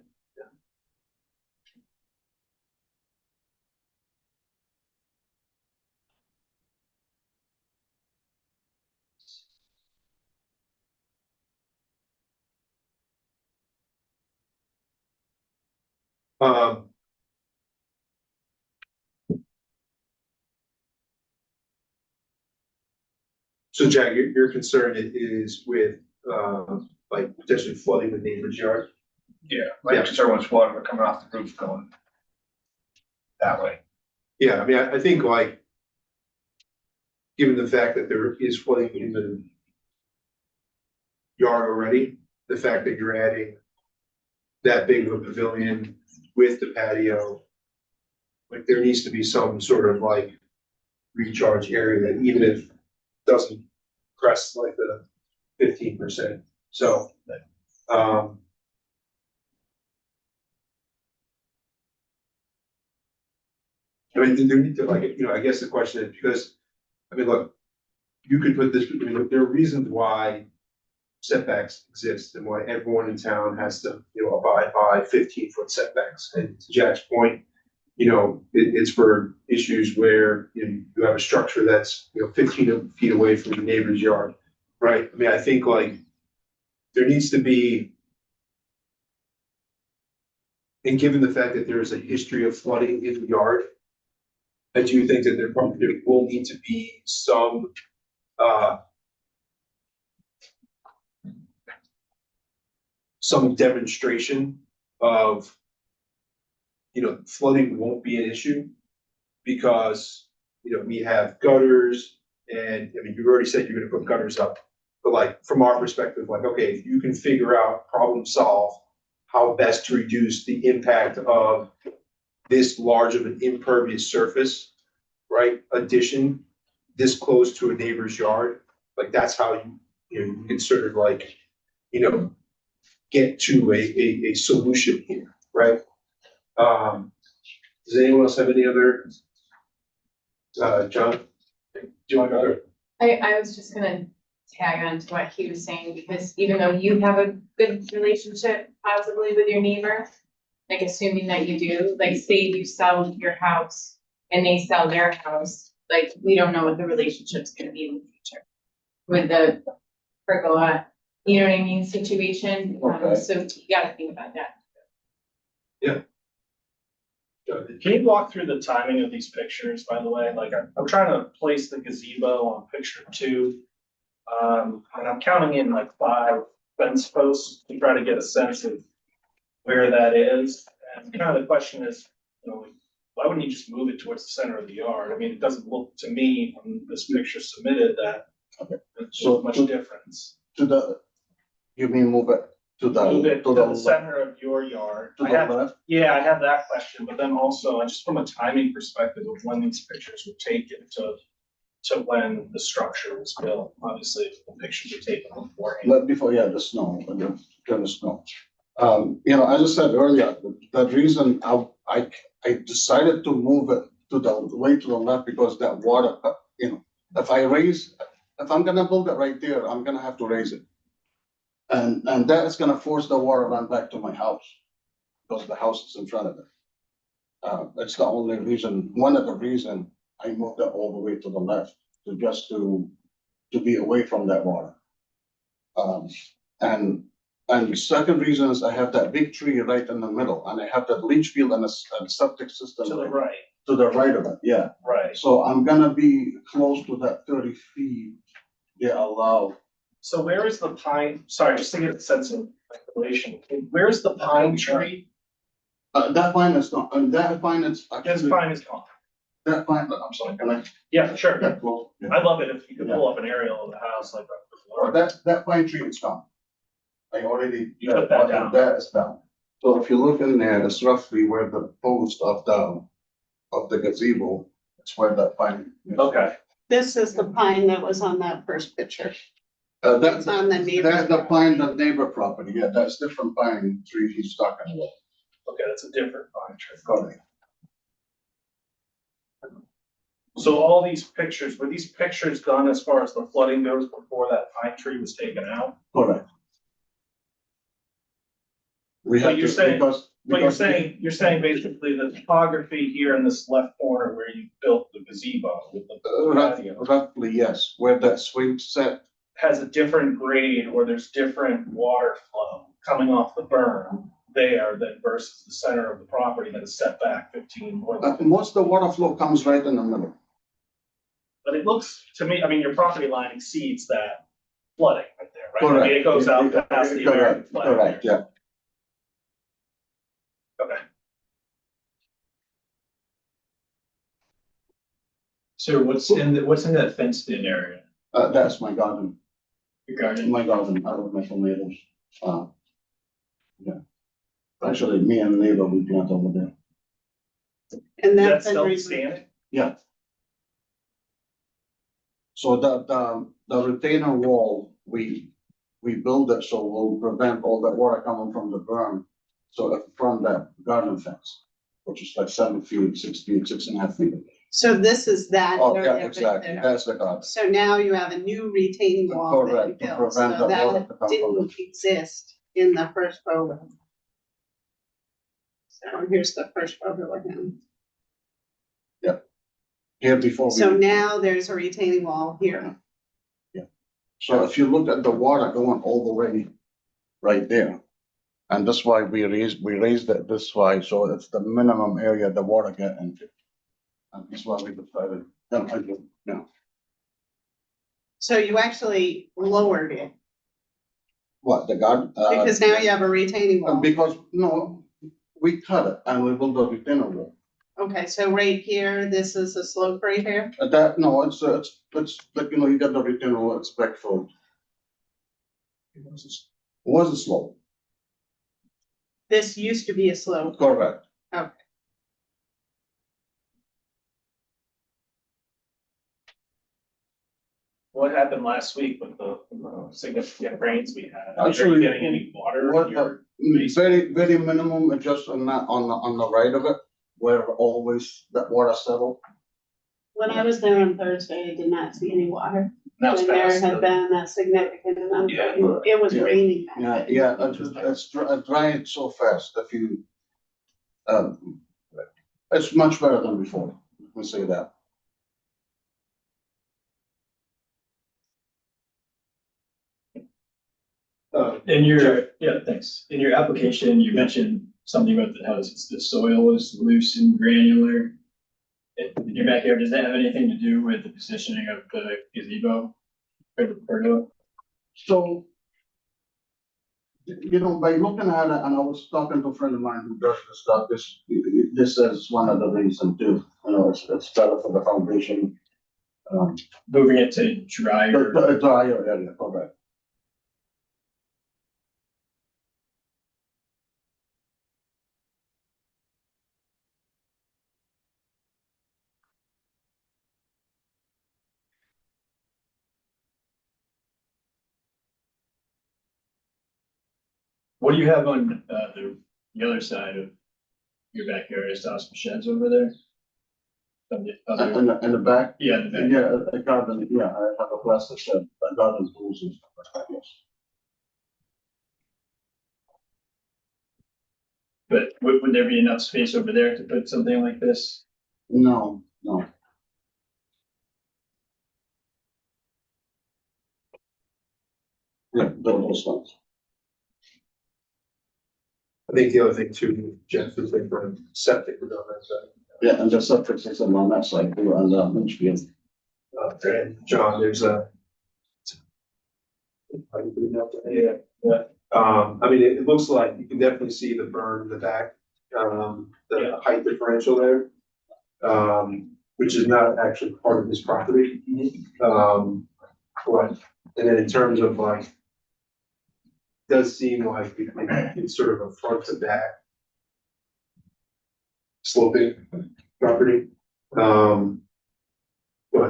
Speaker 4: Um. So Jack, your concern is with, like potentially flooding the neighbor's yard?
Speaker 6: Yeah, my concern was water coming off the roof going that way.
Speaker 4: Yeah, I mean, I think like, given the fact that there is flooding in the yard already, the fact that you're adding that big of a pavilion with the patio, like there needs to be some sort of like recharge area that even if doesn't crest like the 15%. So, I mean, there need to like, I guess the question is because, I mean, look, you could put this, I mean, look, there are reasons why setbacks exist and why everyone in town has to, abide by 15-foot setbacks. And to Jack's point, it's for issues where, you have a structure that's, 15 feet away from your neighbor's yard, right? I mean, I think like there needs to be, and given the fact that there is a history of flooding in the yard, I do think that there will need to be some demonstration of, flooding won't be an issue because, we have gutters and, I mean, you've already said you're gonna put gutters up. But like, from our perspective, like, okay, if you can figure out, problem solve, how best to reduce the impact of this large of an impervious surface, right, addition, this close to a neighbor's yard, like, that's how you can sort of like, get to a solution here, right? Does anyone else have any other, John? Do you want to go?
Speaker 10: I was just gonna tag on to what he was saying, because even though you have a good relationship possibly with your neighbor, like assuming that you do, like say you sell your house and they sell their house, like we don't know what the relationship's gonna be in the future with the pergola, you know what I mean, situation.
Speaker 9: Okay.
Speaker 10: So you gotta think about that.
Speaker 7: Can you walk through the timing of these pictures, by the way? Like, I'm trying to place the gazebo on picture 2. And I'm counting in like 5 fence posts to try to get a sense of where that is. And kind of the question is, why wouldn't you just move it towards the center of the yard? I mean, it doesn't look to me on this picture submitted that there's
Speaker 9: So
Speaker 7: much
Speaker 9: to-
Speaker 7: difference.
Speaker 9: You mean move it to the,
Speaker 7: Move it to
Speaker 9: to
Speaker 7: the
Speaker 9: the,
Speaker 7: center of your yard.
Speaker 9: to
Speaker 7: I
Speaker 9: the
Speaker 7: have,
Speaker 9: left?
Speaker 7: yeah, I have that question, but then also, just from a timing perspective of when these pictures were taken to when the structure was built. Obviously, if the pictures were taken beforehand.
Speaker 9: But before, yeah, the snow, the snow. As I said earlier, the reason I decided to move it to the way to the left because that water, if I'm gonna build it right there, I'm gonna have to raise it. And that is gonna force the water run back to my house, because the house is in front of it. That's the only reason, one of the reason I moved it all the way to the left, to be away from that water. And the second reason is I have that big tree right in the middle, and I have that leach field and a septic system.
Speaker 7: To the right,
Speaker 9: To the right of it, yeah.
Speaker 7: right.
Speaker 9: So I'm gonna be close to that 30 feet they allow.
Speaker 7: So where is the pine, sorry, just to get a sense of regulation, where's the pine tree?
Speaker 9: That pine is not, and that pine is
Speaker 7: This
Speaker 9: actually,
Speaker 7: pine is gone.
Speaker 9: that pine, I'm sorry, can I
Speaker 7: Yeah, sure.
Speaker 9: get close? Yeah.
Speaker 7: I'd love it if you could pull up an aerial of the house like that
Speaker 9: Or
Speaker 7: before.
Speaker 9: that pine tree is gone. I already.
Speaker 7: You put that down.
Speaker 9: That is down. So if you look in there, it's roughly where the post of the gazebo, it's where that pine. is.
Speaker 7: Okay,
Speaker 1: This is the pine that was on that first picture. It's
Speaker 9: That's,
Speaker 1: on the neighbor.
Speaker 9: that's the pine, the neighbor property, yeah, that's different pine tree he's talking about.
Speaker 7: okay, that's a different pine tree.
Speaker 9: Correct.
Speaker 7: So all these pictures, were these pictures done as far as the flooding goes before that pine tree was taken out?
Speaker 9: Correct. We
Speaker 7: But
Speaker 9: have
Speaker 7: you're
Speaker 9: to,
Speaker 7: saying-
Speaker 9: because.
Speaker 7: But you're
Speaker 9: because-
Speaker 7: saying basically the topography here in this left corner where you built the gazebo with the patio
Speaker 9: Roughly, yes, where that swing set,
Speaker 7: has a different grade or there's different water flow coming off the berm there than versus the center of the property that is set back 15 more than.
Speaker 9: most of the water flow comes right in the middle.
Speaker 7: But it looks to me, I mean, your property line exceeds that flooding right there, right? I mean, it goes out past the American
Speaker 9: Correct,
Speaker 7: flag.
Speaker 9: correct, yeah.
Speaker 7: Okay.
Speaker 2: So what's in that fenced in area?
Speaker 9: That's my garden,
Speaker 2: Your garden?
Speaker 9: my garden, out of my tomatoes. Yeah. Actually, me and neighbor, we plant over there.
Speaker 1: And
Speaker 7: Is that
Speaker 1: that's been
Speaker 7: still
Speaker 1: removed.
Speaker 7: standing?
Speaker 9: Yeah. So the retainer wall, we build it so we'll prevent all that water coming from the berm. So from that garden fence, which is like 7 feet, 6 feet, 6.5 feet.
Speaker 1: So this is that
Speaker 9: Oh,
Speaker 1: area
Speaker 9: yeah,
Speaker 1: right
Speaker 9: exactly,
Speaker 1: there.
Speaker 9: that's the garden.
Speaker 1: So now you have a new retaining wall that you
Speaker 9: Correct, to
Speaker 1: built,
Speaker 9: prevent
Speaker 1: so
Speaker 9: the water
Speaker 1: that
Speaker 9: to come from
Speaker 1: didn't exist in the first photo. So here's the first photo of him.
Speaker 9: Here before.
Speaker 1: So now there's a retaining wall here.
Speaker 9: So if you look at the water going all the way right there. And that's why we raised it this way, so it's the minimum area the water get into. And that's why we decided, yeah.
Speaker 1: So you actually lowered it,
Speaker 9: What, the garden?
Speaker 1: because now you have a retaining wall.
Speaker 9: Because, no, we cut it and we built a retainer wall.
Speaker 1: Okay, so right here, this is a slope right here?
Speaker 9: That, no, it's like, you got the retainer wall, it's back for. It was a slope,
Speaker 1: This used to be a slope.
Speaker 9: correct.
Speaker 7: What happened last week with the significant rains we had? Are you
Speaker 9: Actually,
Speaker 7: getting any water?
Speaker 9: What,
Speaker 7: in your-
Speaker 9: very, very minimum, just on the right of it, where always that water settle.
Speaker 1: When I was there on Thursday, I did not see any water.
Speaker 7: That was
Speaker 1: And there
Speaker 7: past
Speaker 1: had
Speaker 7: the-
Speaker 1: been a significant amount.
Speaker 7: Yeah.
Speaker 1: It was
Speaker 9: Yeah.
Speaker 1: raining that
Speaker 9: Yeah,
Speaker 1: day.
Speaker 9: yeah, it's drying so fast if you, it's much better than before, we say that.
Speaker 2: Thanks. In your application, you mentioned something about how the soil is loose and granular. In your backyard, does that have anything to do with the positioning of the gazebo or the pergola?
Speaker 9: So, by looking at it, and I was talking to a friend of mine who does this stuff, this is one of the reasons too, it's better for the foundation.
Speaker 2: Moving it to drier.
Speaker 9: The drier area, correct.
Speaker 2: What do you have on the other side of your backyard? Is there some sheds over there? From the other,
Speaker 9: In the back,
Speaker 2: yeah, in the back.
Speaker 9: yeah, the garden, yeah, I have a plastic shed, a garden tools and stuff like that, yes.
Speaker 2: But would there be enough space over there to put something like this?
Speaker 9: No. Yeah, those ones.
Speaker 4: I think the other thing too, Jeff, is like for septic on that side.
Speaker 9: Yeah, and the septic system on that side too, and Litchfield.
Speaker 4: And John, there's a. Yeah. I mean, it looks like you can definitely see the berm in the back, the height differential there. Which is not actually part of this property. But, and then in terms of like. Does seem like it's sort of a front to back. Sloping property. But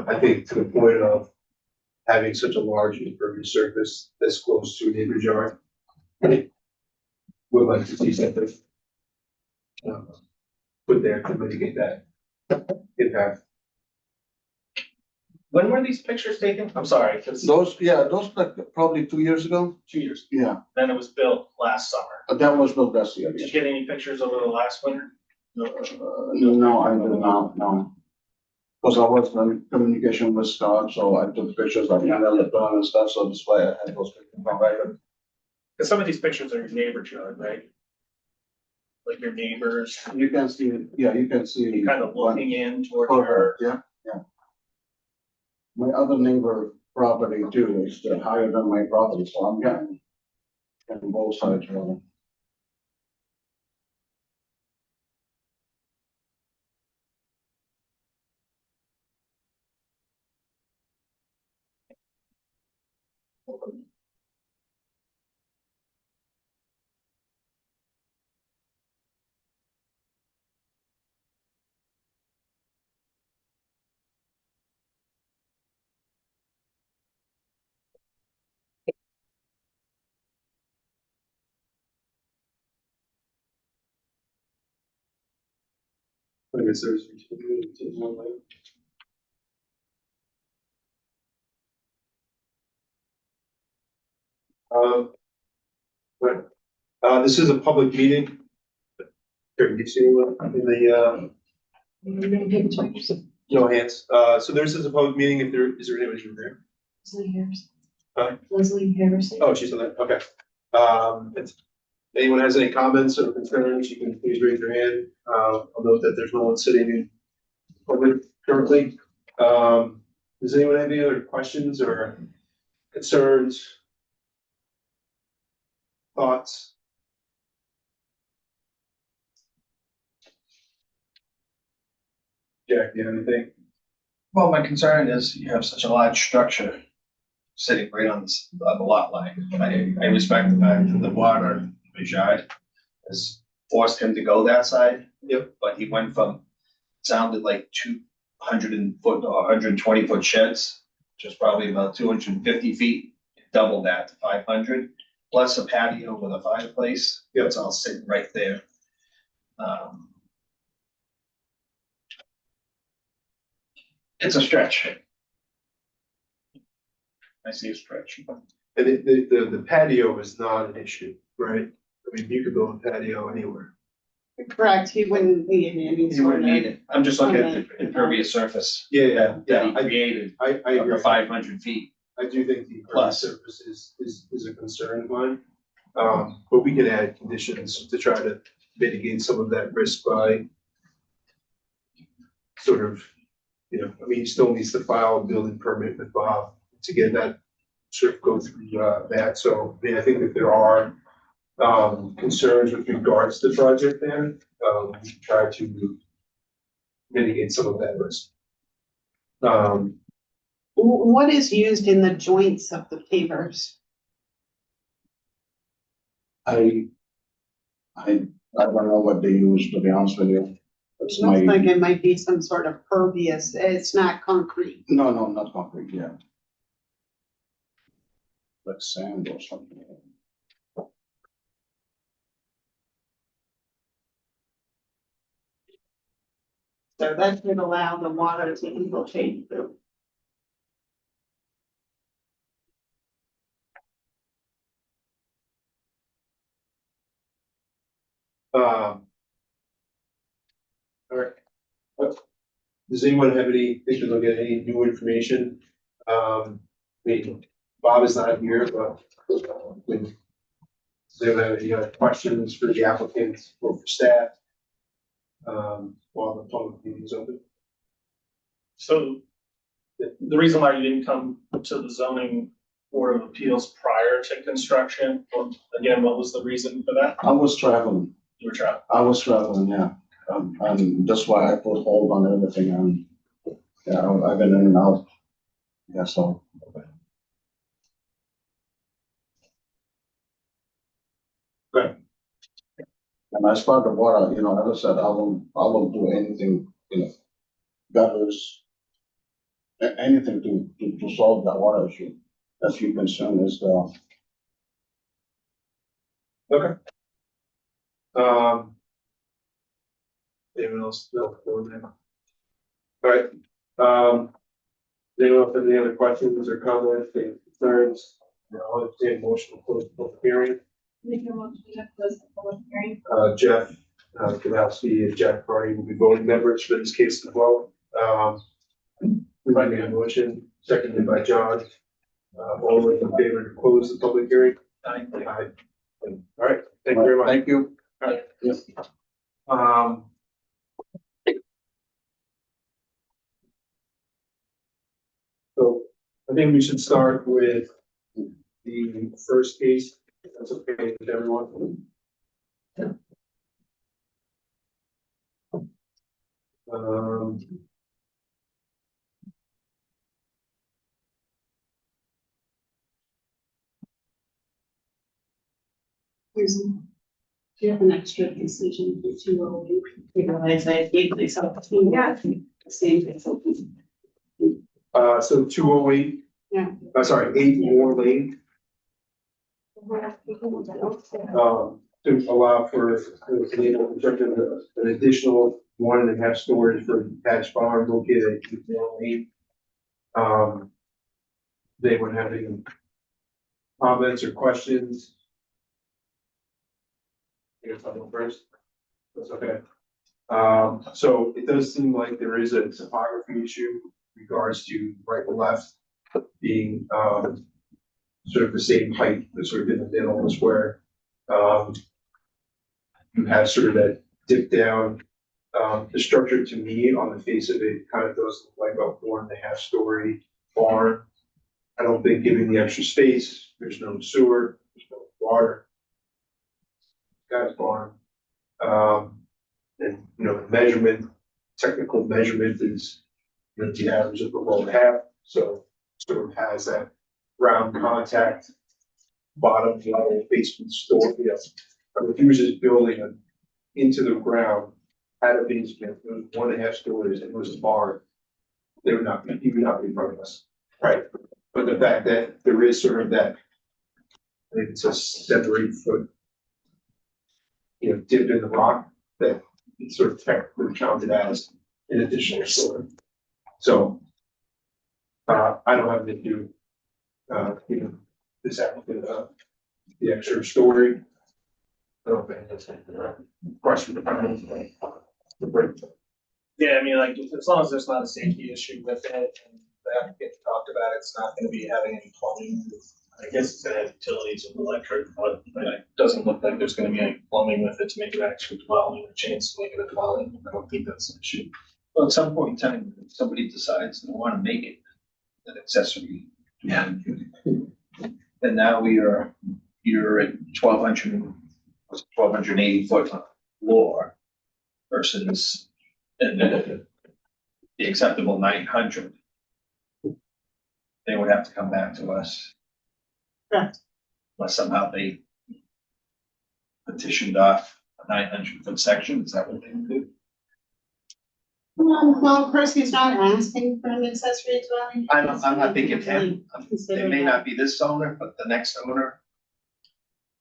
Speaker 4: I think to the point of having such a large impervious surface this close to a neighbor's yard. I would like to see something. Put there to mitigate that impact.
Speaker 7: When were these pictures taken? I'm sorry, because
Speaker 9: Those like probably 2 years ago,
Speaker 7: 2 years,
Speaker 9: yeah,
Speaker 7: then it was built last summer.
Speaker 9: that was built last year,
Speaker 7: Did
Speaker 9: yeah.
Speaker 7: you get any pictures over the last winter?
Speaker 9: No, I did not, no. Because I was in communication with Scott, so I took pictures of email it on and stuff, so that's why I had those pictures on record.
Speaker 7: Because some of these pictures are your neighbor's yard, right? Like your neighbors,
Speaker 9: You can see, yeah, you can see.
Speaker 7: kind of looking in toward your.
Speaker 9: Correct, yeah, my other neighbor property too is higher than my property, so I'm getting on both sides really.
Speaker 4: I guess there's. But, this is a public meeting. Here, you see anyone in the, no hands, so this is a public meeting, if there, is there anybody in there?
Speaker 1: Leslie Harrison.
Speaker 4: Huh?
Speaker 1: Leslie Harrison.
Speaker 4: Oh, she's on that, okay. If anyone has any comments or concerns, you can please raise your hand. I'll note that there's no one sitting in public currently. Does anyone have any other questions or concerns? Thoughts? Jack, do you have anything?
Speaker 6: Well, my concern is you have such a large structure sitting right on the lot line. I respect the fact that the water, Richard, has forced him to go that side.
Speaker 4: Yep.
Speaker 6: But he went from, sounded like 200 or 120 foot sheds, which is probably about 250 feet, double that to 500, plus a patio with a fireplace.
Speaker 4: Yep.
Speaker 6: It's all sitting right there. It's a stretch. I see a stretch.
Speaker 4: And the patio is not an issue, right? I mean, you could build a patio anywhere.
Speaker 1: Correct, he wouldn't need any
Speaker 6: You
Speaker 1: sort
Speaker 6: wouldn't
Speaker 1: of.
Speaker 6: need it. I'm just looking at the impervious surface
Speaker 4: Yeah,
Speaker 6: that he created
Speaker 4: I
Speaker 6: over
Speaker 4: agree.
Speaker 6: 500 feet.
Speaker 4: I do think the
Speaker 6: Plus.
Speaker 4: impervious surface is a concern of mine. But we can add conditions to try to mitigate some of that risk by sort of, you know, I mean, he still needs to file a building permit with Bob to get that, sort of go through, that. So, I mean, I think that there are, concerns with regards to the project there. We can try to mitigate some of that risk.
Speaker 1: What is used in the joints of the pavers?
Speaker 9: I don't know what they use, to be honest with you. It's
Speaker 1: Looks
Speaker 9: my,
Speaker 1: like it might be some sort of pervious, it's not concrete.
Speaker 9: no, not concrete, yeah. Like sand or something.
Speaker 1: So that should allow the water to infiltrate through.
Speaker 4: All right. Does anyone have any, think to look at any new information? I mean, Bob is not here, but does anyone have any other questions for the applicants or for staff? While the public meeting is open?
Speaker 7: So the reason why you didn't come to the zoning board of appeals prior to construction, well, again, what was the reason for that?
Speaker 9: I was traveling,
Speaker 7: You were traveling.
Speaker 9: yeah. And that's why I put hold on everything and, yeah, I've been in and out. Yeah, so.
Speaker 4: Good.
Speaker 9: And as far as the water, you know, as I said, I won't do anything, you know, gutters. Anything to solve that water issue. That's your concern is,
Speaker 4: Okay. Anyone else? No. All right. Anyone else have any other questions or comments, any concerns? I'll entertain a motion to close the public hearing.
Speaker 3: Make a motion to close the public hearing.
Speaker 4: Jeff Kowalski and Jack Carney will be voting members for this case as well. We might make a motion, seconded by John. All those in favor to close the public hearing? Aye. All right, thank you very much.
Speaker 9: thank you.
Speaker 4: All right.
Speaker 9: Yes.
Speaker 4: So I think we should start with the first case, if that's okay with everyone. Um,
Speaker 1: Do you have an extra decision for 208? Realize I gave myself 2.
Speaker 10: Yeah.
Speaker 1: Same.
Speaker 4: so 208.
Speaker 1: Yeah.
Speaker 4: Sorry, 8 Moore Lane, to allow for an additional 1.5 stories for detached barn located at 8 Moore Lane. They would have any comments or questions? Here's something first. That's okay. So it does seem like there is a topography issue in regards to right and left being, sort of the same height, that's sort of in the middle is where, you have sort of that dip down. The structure to me on the face of it kind of does look like a 1.5 story barn. I don't think giving the extra space, there's no sewer, there's no water. Guy's barn. And, you know, the measurement, technical measurement is, you know, the average of the lower half, so sort of has that round contact bottom level basement story. But if he was just building it into the ground, had a basement, it was 1.5 stories, and it was a barn, they would not be, he would not be in front of us, right? But the fact that there is sort of that, I think it's a 7 or 8 foot, you know, dip in the rock, that it's sort of technically counted as an additional story. So, I don't have an issue, you know, this applicant, the extra story. I don't think that's a question.
Speaker 7: Yeah, I mean, like, as long as there's not a safety issue with it and the applicant talked about it, it's not gonna be having any plumbing. I guess it's gonna have utilities and electric, but it doesn't look like there's gonna be any plumbing with it to make it actually dwelling or chance to make it a dwelling. I don't think that's an issue.
Speaker 6: Well, at some point in time, if somebody decides they want to make it an accessory.
Speaker 7: Yeah.
Speaker 6: And now you're at 1,280 foot floor versus the acceptable 900. They would have to come back to us.
Speaker 1: Correct.
Speaker 6: Unless somehow they petitioned off a 900 foot section, is that what they would do?
Speaker 1: Well, of course, he's not asking for an accessory dwelling.
Speaker 6: I'm not thinking him. It
Speaker 1: Consider
Speaker 6: may
Speaker 1: that.
Speaker 6: not be this owner, but the next owner.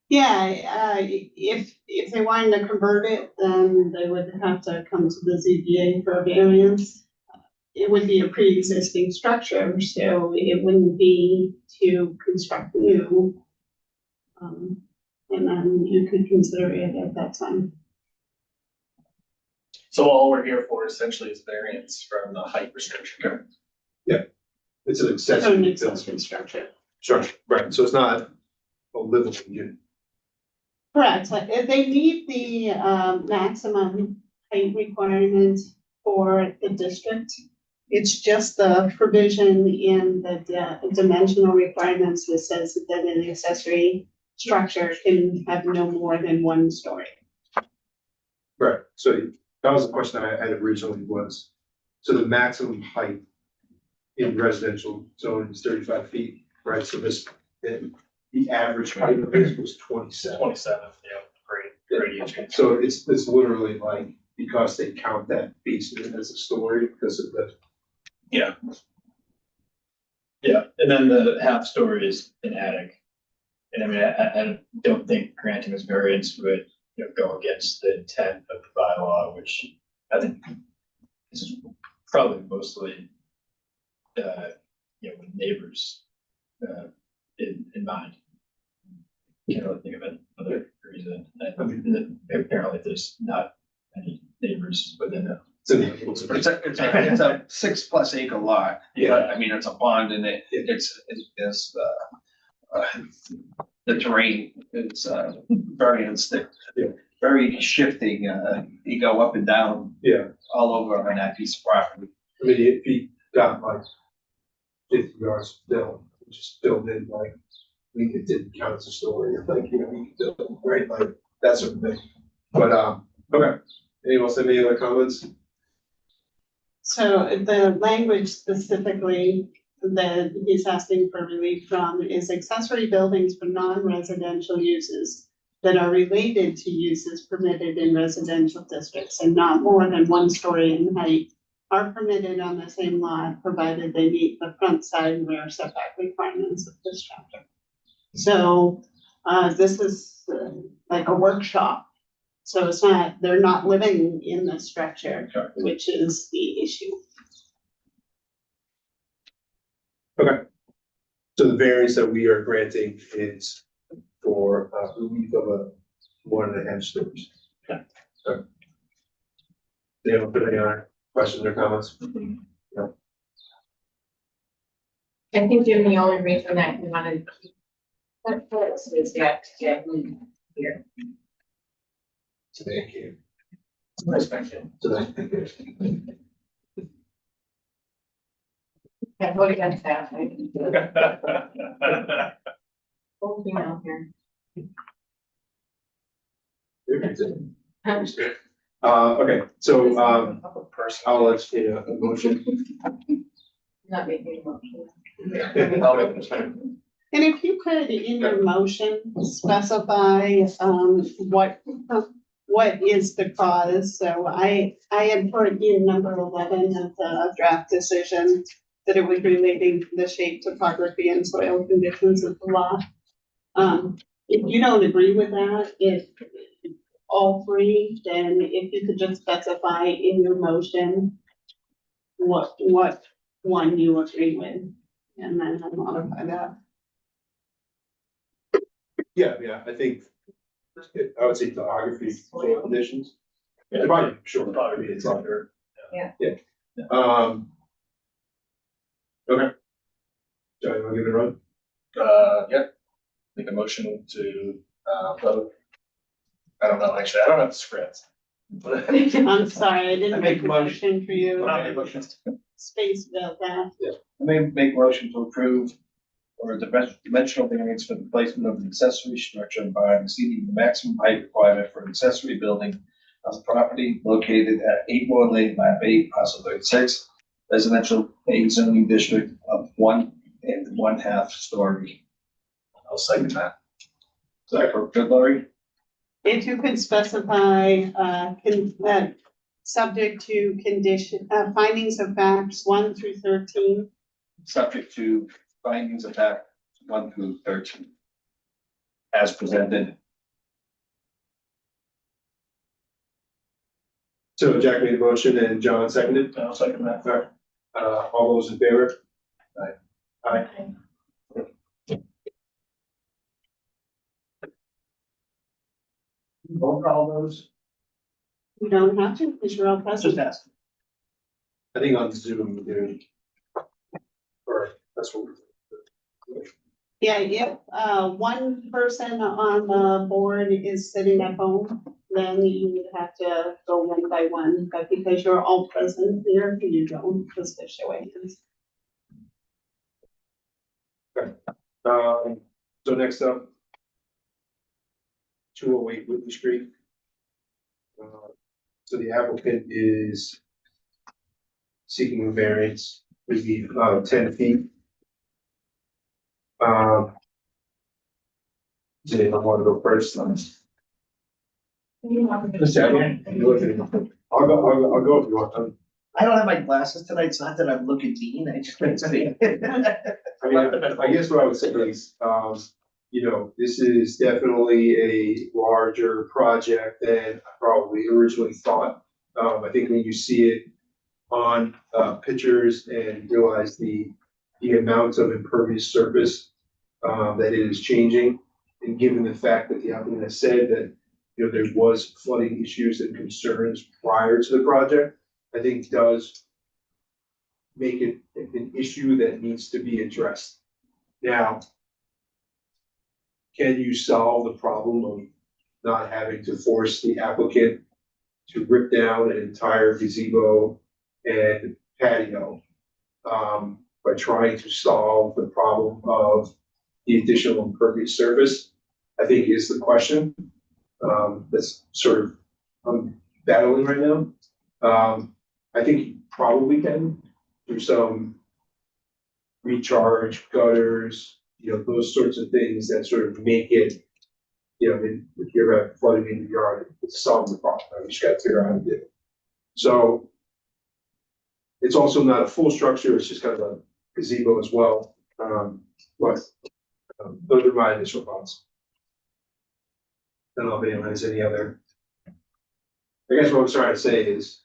Speaker 1: Yeah, if they wanted to convert it, then they would have to come to the ZBA for a variance. It would be a pre-existing structure, so it wouldn't be to construct new. And then you could consider it at that time.
Speaker 7: So all we're here for essentially is variance from the height restriction.
Speaker 4: It's an
Speaker 1: So
Speaker 4: accessory.
Speaker 1: an accessory structure.
Speaker 4: Structure, right, so it's not a livable unit.
Speaker 1: Correct, if they meet the maximum height requirement for the district. It's just the provision in the dimensional requirements that says that an accessory structure can have no more than 1 story.
Speaker 4: Right, so that was the question I had originally was, so the maximum height in residential zone is 35 feet, right? So this, the average height of this was 27.
Speaker 7: 27, yeah, great.
Speaker 4: So it's literally like, because they count that basement as a story because of the.
Speaker 2: Yeah, and then the half story is an attic. And I mean, I don't think granting this variance would, you know, go against the intent of the bylaw, which I think is probably mostly, you know, with neighbors, in mind. Can't really think of another reason. I mean, apparently there's not any neighbors within it.
Speaker 6: It's a 6+ acre lot.
Speaker 4: Yeah.
Speaker 6: I mean, it's a pond and it's the terrain is very instinct.
Speaker 4: Yeah.
Speaker 6: Very shifting. You go up and down
Speaker 4: Yeah,
Speaker 6: all over on that piece of property.
Speaker 4: I mean, if he got like 50 yards fill, just filled in like, it didn't count as a story, like, you know, we could build, right, like, that sort of thing. But, okay, anyone else have any other comments?
Speaker 1: So the language specifically that he's asking for relief from is accessory buildings for non-residential uses that are related to uses permitted in residential districts and not more than 1 story in height are permitted on the same lot, provided they meet the front, side, and rear setback requirements of this chapter. So, this is like a workshop. So it's not, they're not living in the structure, which is the issue.
Speaker 4: Okay. So the variance that we are granting is for, relief of a 1.5 stories.
Speaker 1: Okay.
Speaker 4: Okay. Anyone put any other questions or comments?
Speaker 10: I think Jim, the only reason that he wanted to keep that fence is that, here.
Speaker 4: Thank you.
Speaker 7: Nice back in.
Speaker 10: I vote against that. Holding out here.
Speaker 4: Okay, so, I'll let you, a motion.
Speaker 10: Not making a motion.
Speaker 1: And if you could, in your motion, specify, what is the cause? So I had put in number 11 of the draft decision that it was relating to the shape, topography, and soil conditions of the lot. If you don't agree with that, if all 3, then if you could just specify in your motion what one you agree with, and then I'll modify that.
Speaker 4: Yeah, I think, I would say topography, soil conditions. Yeah, probably, sure, probably it's under.
Speaker 10: Yeah.
Speaker 4: Yeah. Okay. Joe, you wanna give it a run?
Speaker 7: Yeah, make a motion to, vote. I don't know, actually, I don't have the script.
Speaker 1: I'm sorry, I didn't
Speaker 6: I
Speaker 1: make
Speaker 6: make
Speaker 1: a motion for you.
Speaker 6: I
Speaker 1: Space about that.
Speaker 6: may make a motion to approve or the dimensional variance for the placement of an accessory structure by exceeding the maximum height requirement for an accessory building on the property located at 8 Ward Lane, map 8, parcel 36, residential A zoning district of 1 1/2 story. I'll second that. Is that for good, Laurie?
Speaker 1: If you could specify, subject to condition, findings of facts 1 through 13.
Speaker 6: Subject to findings of fact 1 through 13. As presented.
Speaker 4: So Jack made a motion and John seconded.
Speaker 7: I'll second that.
Speaker 4: All right. All those in favor? Aye.
Speaker 6: Roll call those.
Speaker 1: You don't have to, because you're all present.
Speaker 6: Just ask.
Speaker 4: I think on Zoom, dude. Or that's what we're.
Speaker 1: Yeah, if, 1 person on the board is sitting at home, then you would have to go 1 by 1, but because you're all present here, you don't, just to show hands.
Speaker 4: So next up. 208 Whitley Street. So the applicant is seeking a variance, would be 10 feet. Did I want to go first?
Speaker 6: I'll go if you want.
Speaker 11: I don't have my glasses tonight. It's not that I'm looking mean. I just can't see.
Speaker 4: I mean, I guess what I would say is, you know, this is definitely a larger project than I probably originally thought. I think when you see it on pictures and realize the amount of impervious surface that it is changing, and given the fact that the applicant has said that, you know, there was flooding issues and concerns prior to the project, I think does make it an issue that needs to be addressed. Now, can you solve the problem of not having to force the applicant to rip down an entire gazebo and patio? by trying to solve the problem of the additional impervious surface, I think is the question. That's sort of, I'm battling right now. I think you probably can do some recharge gutters, those sorts of things that sort of make it, if you're ever flooding in your yard, it's solving the problem. You just gotta figure out how to do it. So it's also not a full structure, it's just kind of a gazebo as well. But those are my initial thoughts. I don't know if anyone has any other. I guess what I'm trying to say is,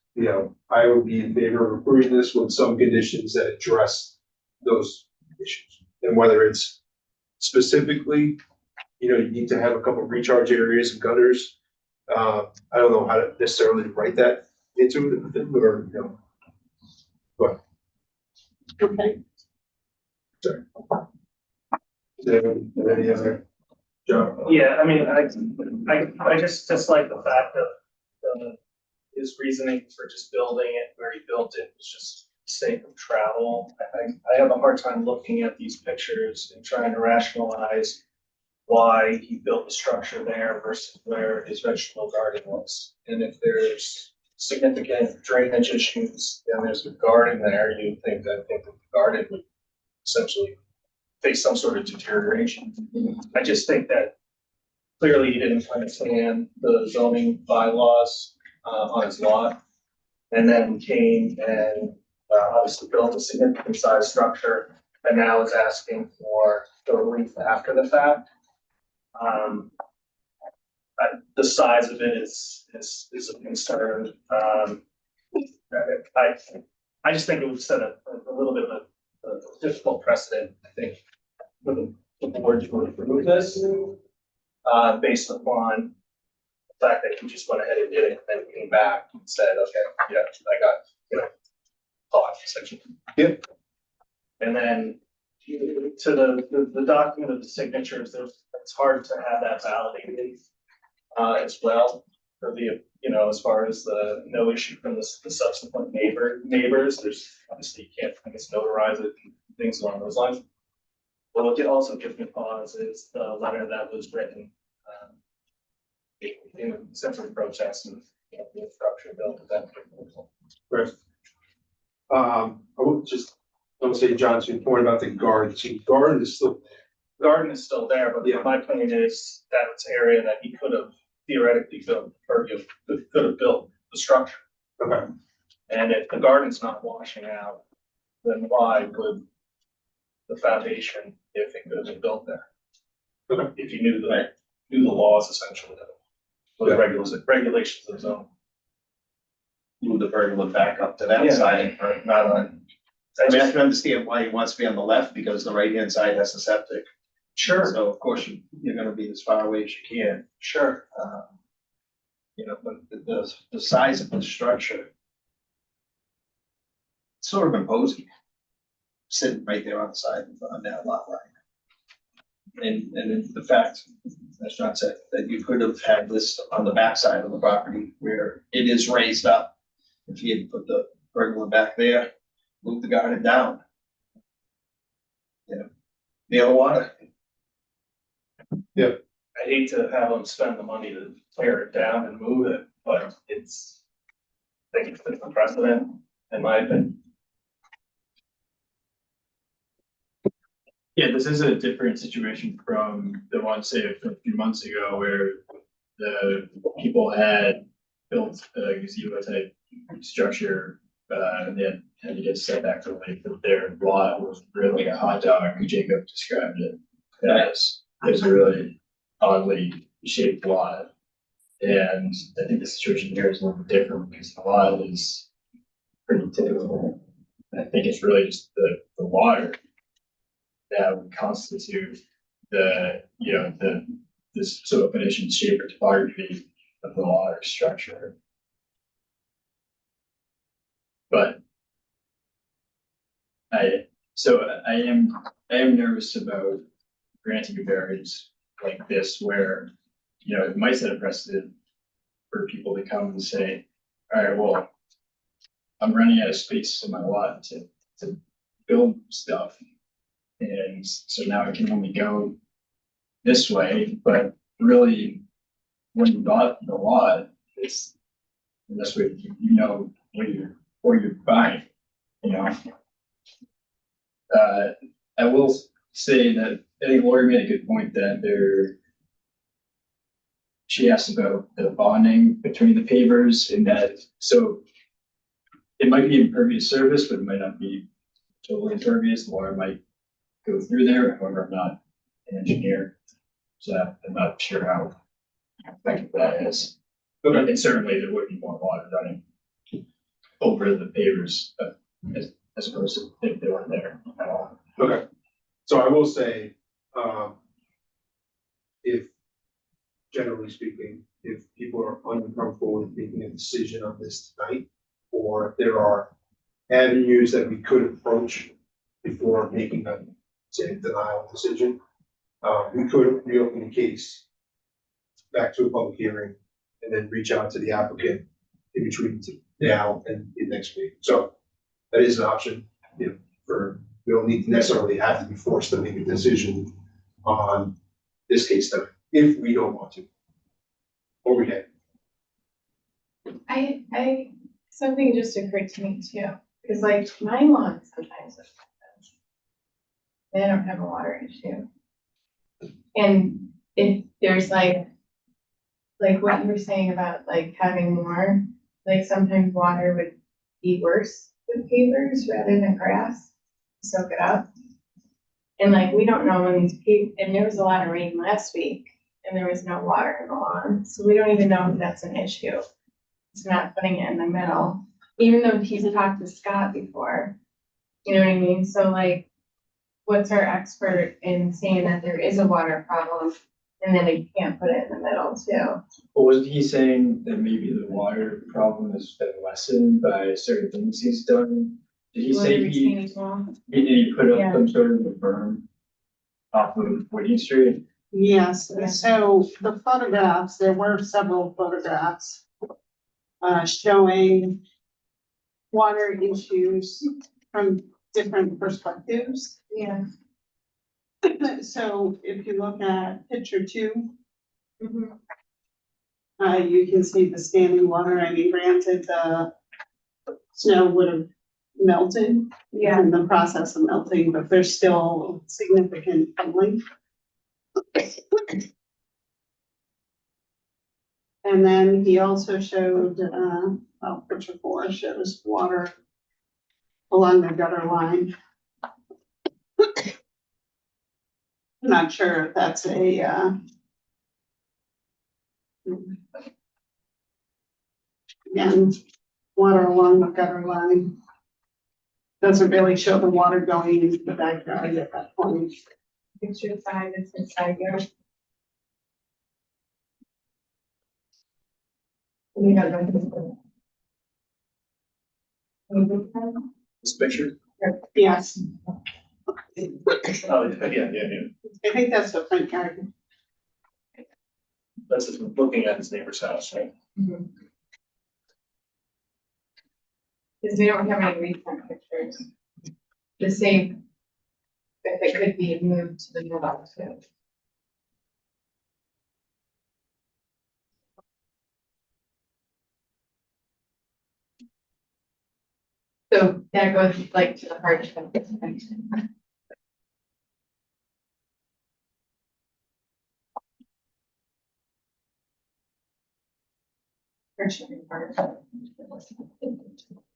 Speaker 4: I would be in favor of approving this with some conditions that address those issues. And whether it's specifically, you need to have a couple of recharge areas and gutters. I don't know how to necessarily write that into it, or, but.
Speaker 1: Okay.
Speaker 4: Sorry. Is there any other? John?
Speaker 7: Yeah, I mean, I just like the fact of, his reasoning for just building it where he built it was just sake of travel. I have a hard time looking at these pictures and trying to rationalize why he built the structure there versus where his vegetable garden was. And if there's significant drainage issues and there's a garden there, you'd think that the garden would essentially face some sort of deterioration. I just think that clearly he didn't understand the zoning bylaws on his lot, and then came and obviously built a significant size structure, and now is asking for the relief after the fact. The size of it is a concern. I just think it would set a little bit of a difficult precedent, I think, for the board to approve this, based upon the fact that he just went ahead and did it, and then came back and said, okay, yeah, I got, thought, essentially.
Speaker 4: Yep.
Speaker 7: And then to the document of the signatures, it's hard to have that validated as well for the, as far as the no issue from the subsequent neighbors, there's obviously you can't, I guess, notarize it, things along those lines. But what also gives me pause is the letter that was written in essentially protesting the structure built at that particular.
Speaker 4: Right. I would just, don't say John's point about the garden. So the garden is still,
Speaker 7: Garden is still there, but
Speaker 4: Yeah.
Speaker 7: my point is that's an area that he could have theoretically built, or could have built the structure.
Speaker 4: okay.
Speaker 7: And if the garden's not washing out, then why would the foundation, if it could have been built there?
Speaker 4: Okay.
Speaker 7: If you knew the laws essentially, or the regulations of the zone.
Speaker 11: Move the pergola back up to that
Speaker 7: Yeah.
Speaker 11: side, or not on. I mean, I can understand why he wants to be on the left, because the right-hand side has the septic.
Speaker 7: Sure,
Speaker 11: So of course you're gonna be as far away as you can.
Speaker 7: sure.
Speaker 11: But the size of the structure. It's sort of imposing. Sitting right there on the side on that lot line. And the fact, as John said, that you could have had this on the backside of the property where it is raised up. If you had put the pergola back there, move the garden down. Near the water.
Speaker 7: I hate to have them spend the money to tear it down and move it, but I think it's a precedent, in my opinion.
Speaker 2: Yeah, this is a different situation from the one, say, a few months ago, where the people had built a gazebo type structure, and they had to get setback for like their lot was really like a hot dog. Jacob described it as it was a really oddly shaped lot. And I think the situation here is a little bit different because the lot is pretty typical. I think it's really just the water that would constitute this sort of definition, shape, or topography of the water structure. But I am nervous about granting a variance like this, where it might set a precedent for people to come and say, all right, well, I'm running out of space in my lot to build stuff. And so now it can only go this way, but really, when you bought the lot, it's, that's what you know, what you're buying, you know? I will say that I think Lori made a good point that she asked about the bonding between the pavers and that, so it might be impervious surface, but it might not be totally impervious. The water might go through there. However, I'm not an engineer, so I'm not sure how effective that is.
Speaker 4: Okay.
Speaker 2: And certainly there would be more water running over the pavers, as opposed to if they weren't there at all.
Speaker 4: Okay, so I will say, if, generally speaking, if people are uncomfortable with making a decision on this tonight, or if there are avenues that we could approach before making a, say, denial decision, we could reopen the case back to a public hearing and then reach out to the applicant in between now and the next week. So that is an option, you know, we don't need to necessarily have to be forced to make a decision on this case study, if we don't want to. Or we can.
Speaker 3: Something just occurred to me too, because like my lawn sometimes looks like this. They don't have a water issue. And if there's like what you were saying about like having more, like sometimes water would be worse with pavers rather than grass, to soak it up. And like, we don't know when these and there was a lot of rain last week and there was no water in the lawn, so we don't even know if that's an issue. It's not putting it in the middle, even though he's talked to Scott before, you know what I mean? So like, what's our expert in saying that there is a water problem and then they can't put it in the middle too?
Speaker 2: But wasn't he saying that maybe the water problem has been lessened by certain things he's done? Did he say
Speaker 3: Retaining wall?
Speaker 2: did he put up
Speaker 3: Yeah.
Speaker 2: some sort of a berm off of Whitney Street?
Speaker 1: Yes,
Speaker 3: Yeah.
Speaker 1: so the photographs, there were several photographs showing water issues from different perspectives.
Speaker 3: Yeah.
Speaker 1: So if you look at picture 2,
Speaker 3: Mhm.
Speaker 1: you can see the standing water. I mean, granted, the snow would have melted
Speaker 3: Yeah.
Speaker 1: in the process of melting, but there's still significant puddling. And then he also showed, picture 4 shows water along the gutter line. I'm not sure if that's again, water along the gutter line. Doesn't really show the water going into the backyard at that point.
Speaker 3: Picture 5 is inside here. We got it.
Speaker 7: This picture?
Speaker 1: Yes,
Speaker 7: Oh, yeah.
Speaker 1: I think that's the front yard.
Speaker 7: That's just looking at his neighbor's house, right?
Speaker 3: Because we don't have any recent pictures. The same, if it could be moved to the middle too. So that goes like to the hardship.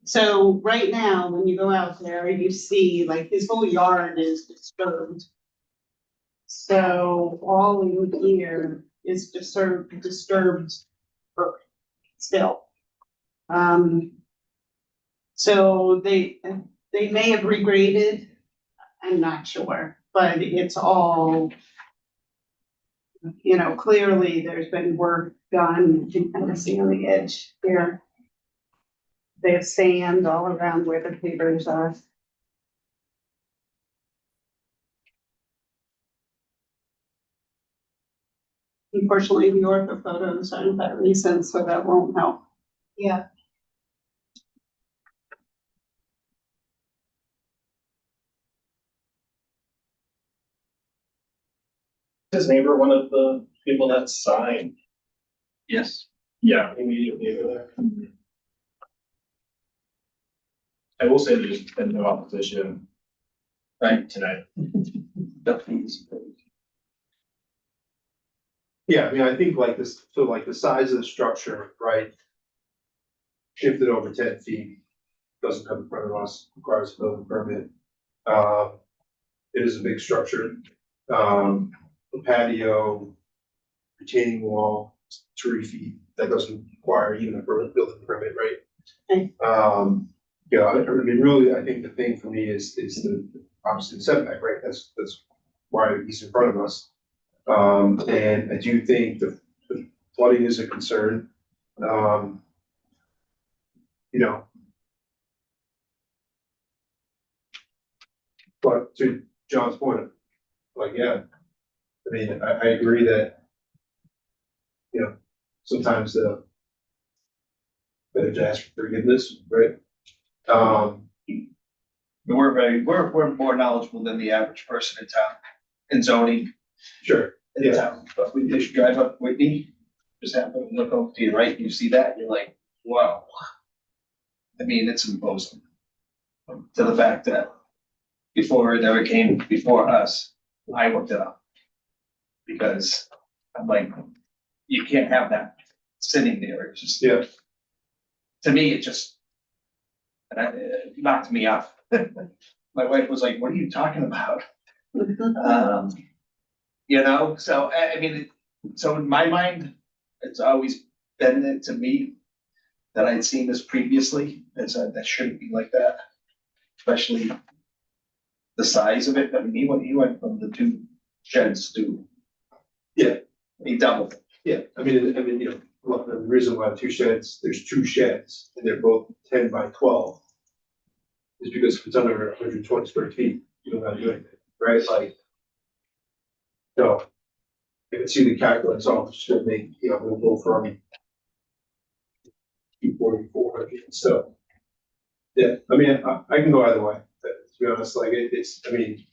Speaker 1: So right now, when you go out there, you see like his whole yard is disturbed. So all in here is disturbed earth still. So they may have regraded, I'm not sure, but it's all, you know, clearly there's been work done. You can kind of see on the edge here. They have sand all around where the pavers are. Unfortunately, the ortho photos aren't that recent, so that won't help.
Speaker 3: Yeah.
Speaker 7: His neighbor, one of the people that signed,
Speaker 11: Yes.
Speaker 2: Yeah,
Speaker 7: immediately over there.
Speaker 2: I will say there's been no opposition
Speaker 11: Right.
Speaker 2: tonight.
Speaker 4: Yeah, I mean, I think like this, so like the size of the structure, right? Shifted over 10 feet, doesn't come in front of us, requires a building permit. It is a big structure, the patio, retaining wall, 3 feet, that doesn't require even a building permit, right?
Speaker 1: Okay.
Speaker 4: Yeah, I mean, really, I think the thing for me is obviously the setback, right? That's why he's in front of us. And I do think the flooding is a concern. You know. But to John's point, like, yeah, I mean, I agree that, you know, sometimes better to ask for forgiveness, right?
Speaker 11: We're more knowledgeable than the average person in town, in zoning
Speaker 4: Sure,
Speaker 11: in
Speaker 4: Yeah.
Speaker 11: town. But we just drive up Whitney, just happen to look over to your right, and you see that, you're like, wow. I mean, it's imposing. To the fact that before it ever came before us, I looked it up. Because I'm like, you can't have that sitting there, it's just.
Speaker 4: Yeah.
Speaker 11: To me, it just. It knocked me off. My wife was like, what are you talking about? You know, so I mean, so in my mind, it's always been it to me that I'd seen this previously, and said that shouldn't be like that. Especially the size of it. I mean, he went from the 2 sheds to.
Speaker 4: Yeah.
Speaker 11: He doubled.
Speaker 4: yeah, I mean, you know, well, the reason why there's 2 sheds, and they're both 10 by 12. Is because if it's under 120 square feet, you don't have to do anything, right? Like. So. I can see the calculus off, it's gonna make, you know, we'll go from. 240, 400, so. Yeah, I mean, I can go either way, but to be honest, like, it's, I mean,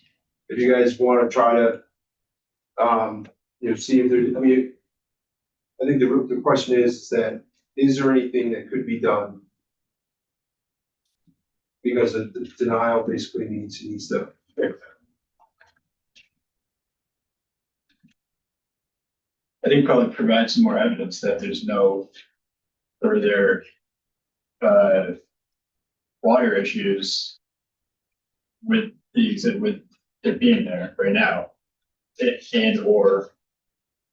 Speaker 4: if you guys wanna try to. You know, see if there, I mean. I think the question is that, is there anything that could be done? Because the denial basically needs to.
Speaker 2: I think probably provide some more evidence that there's no further water issues with with it being there right now, and or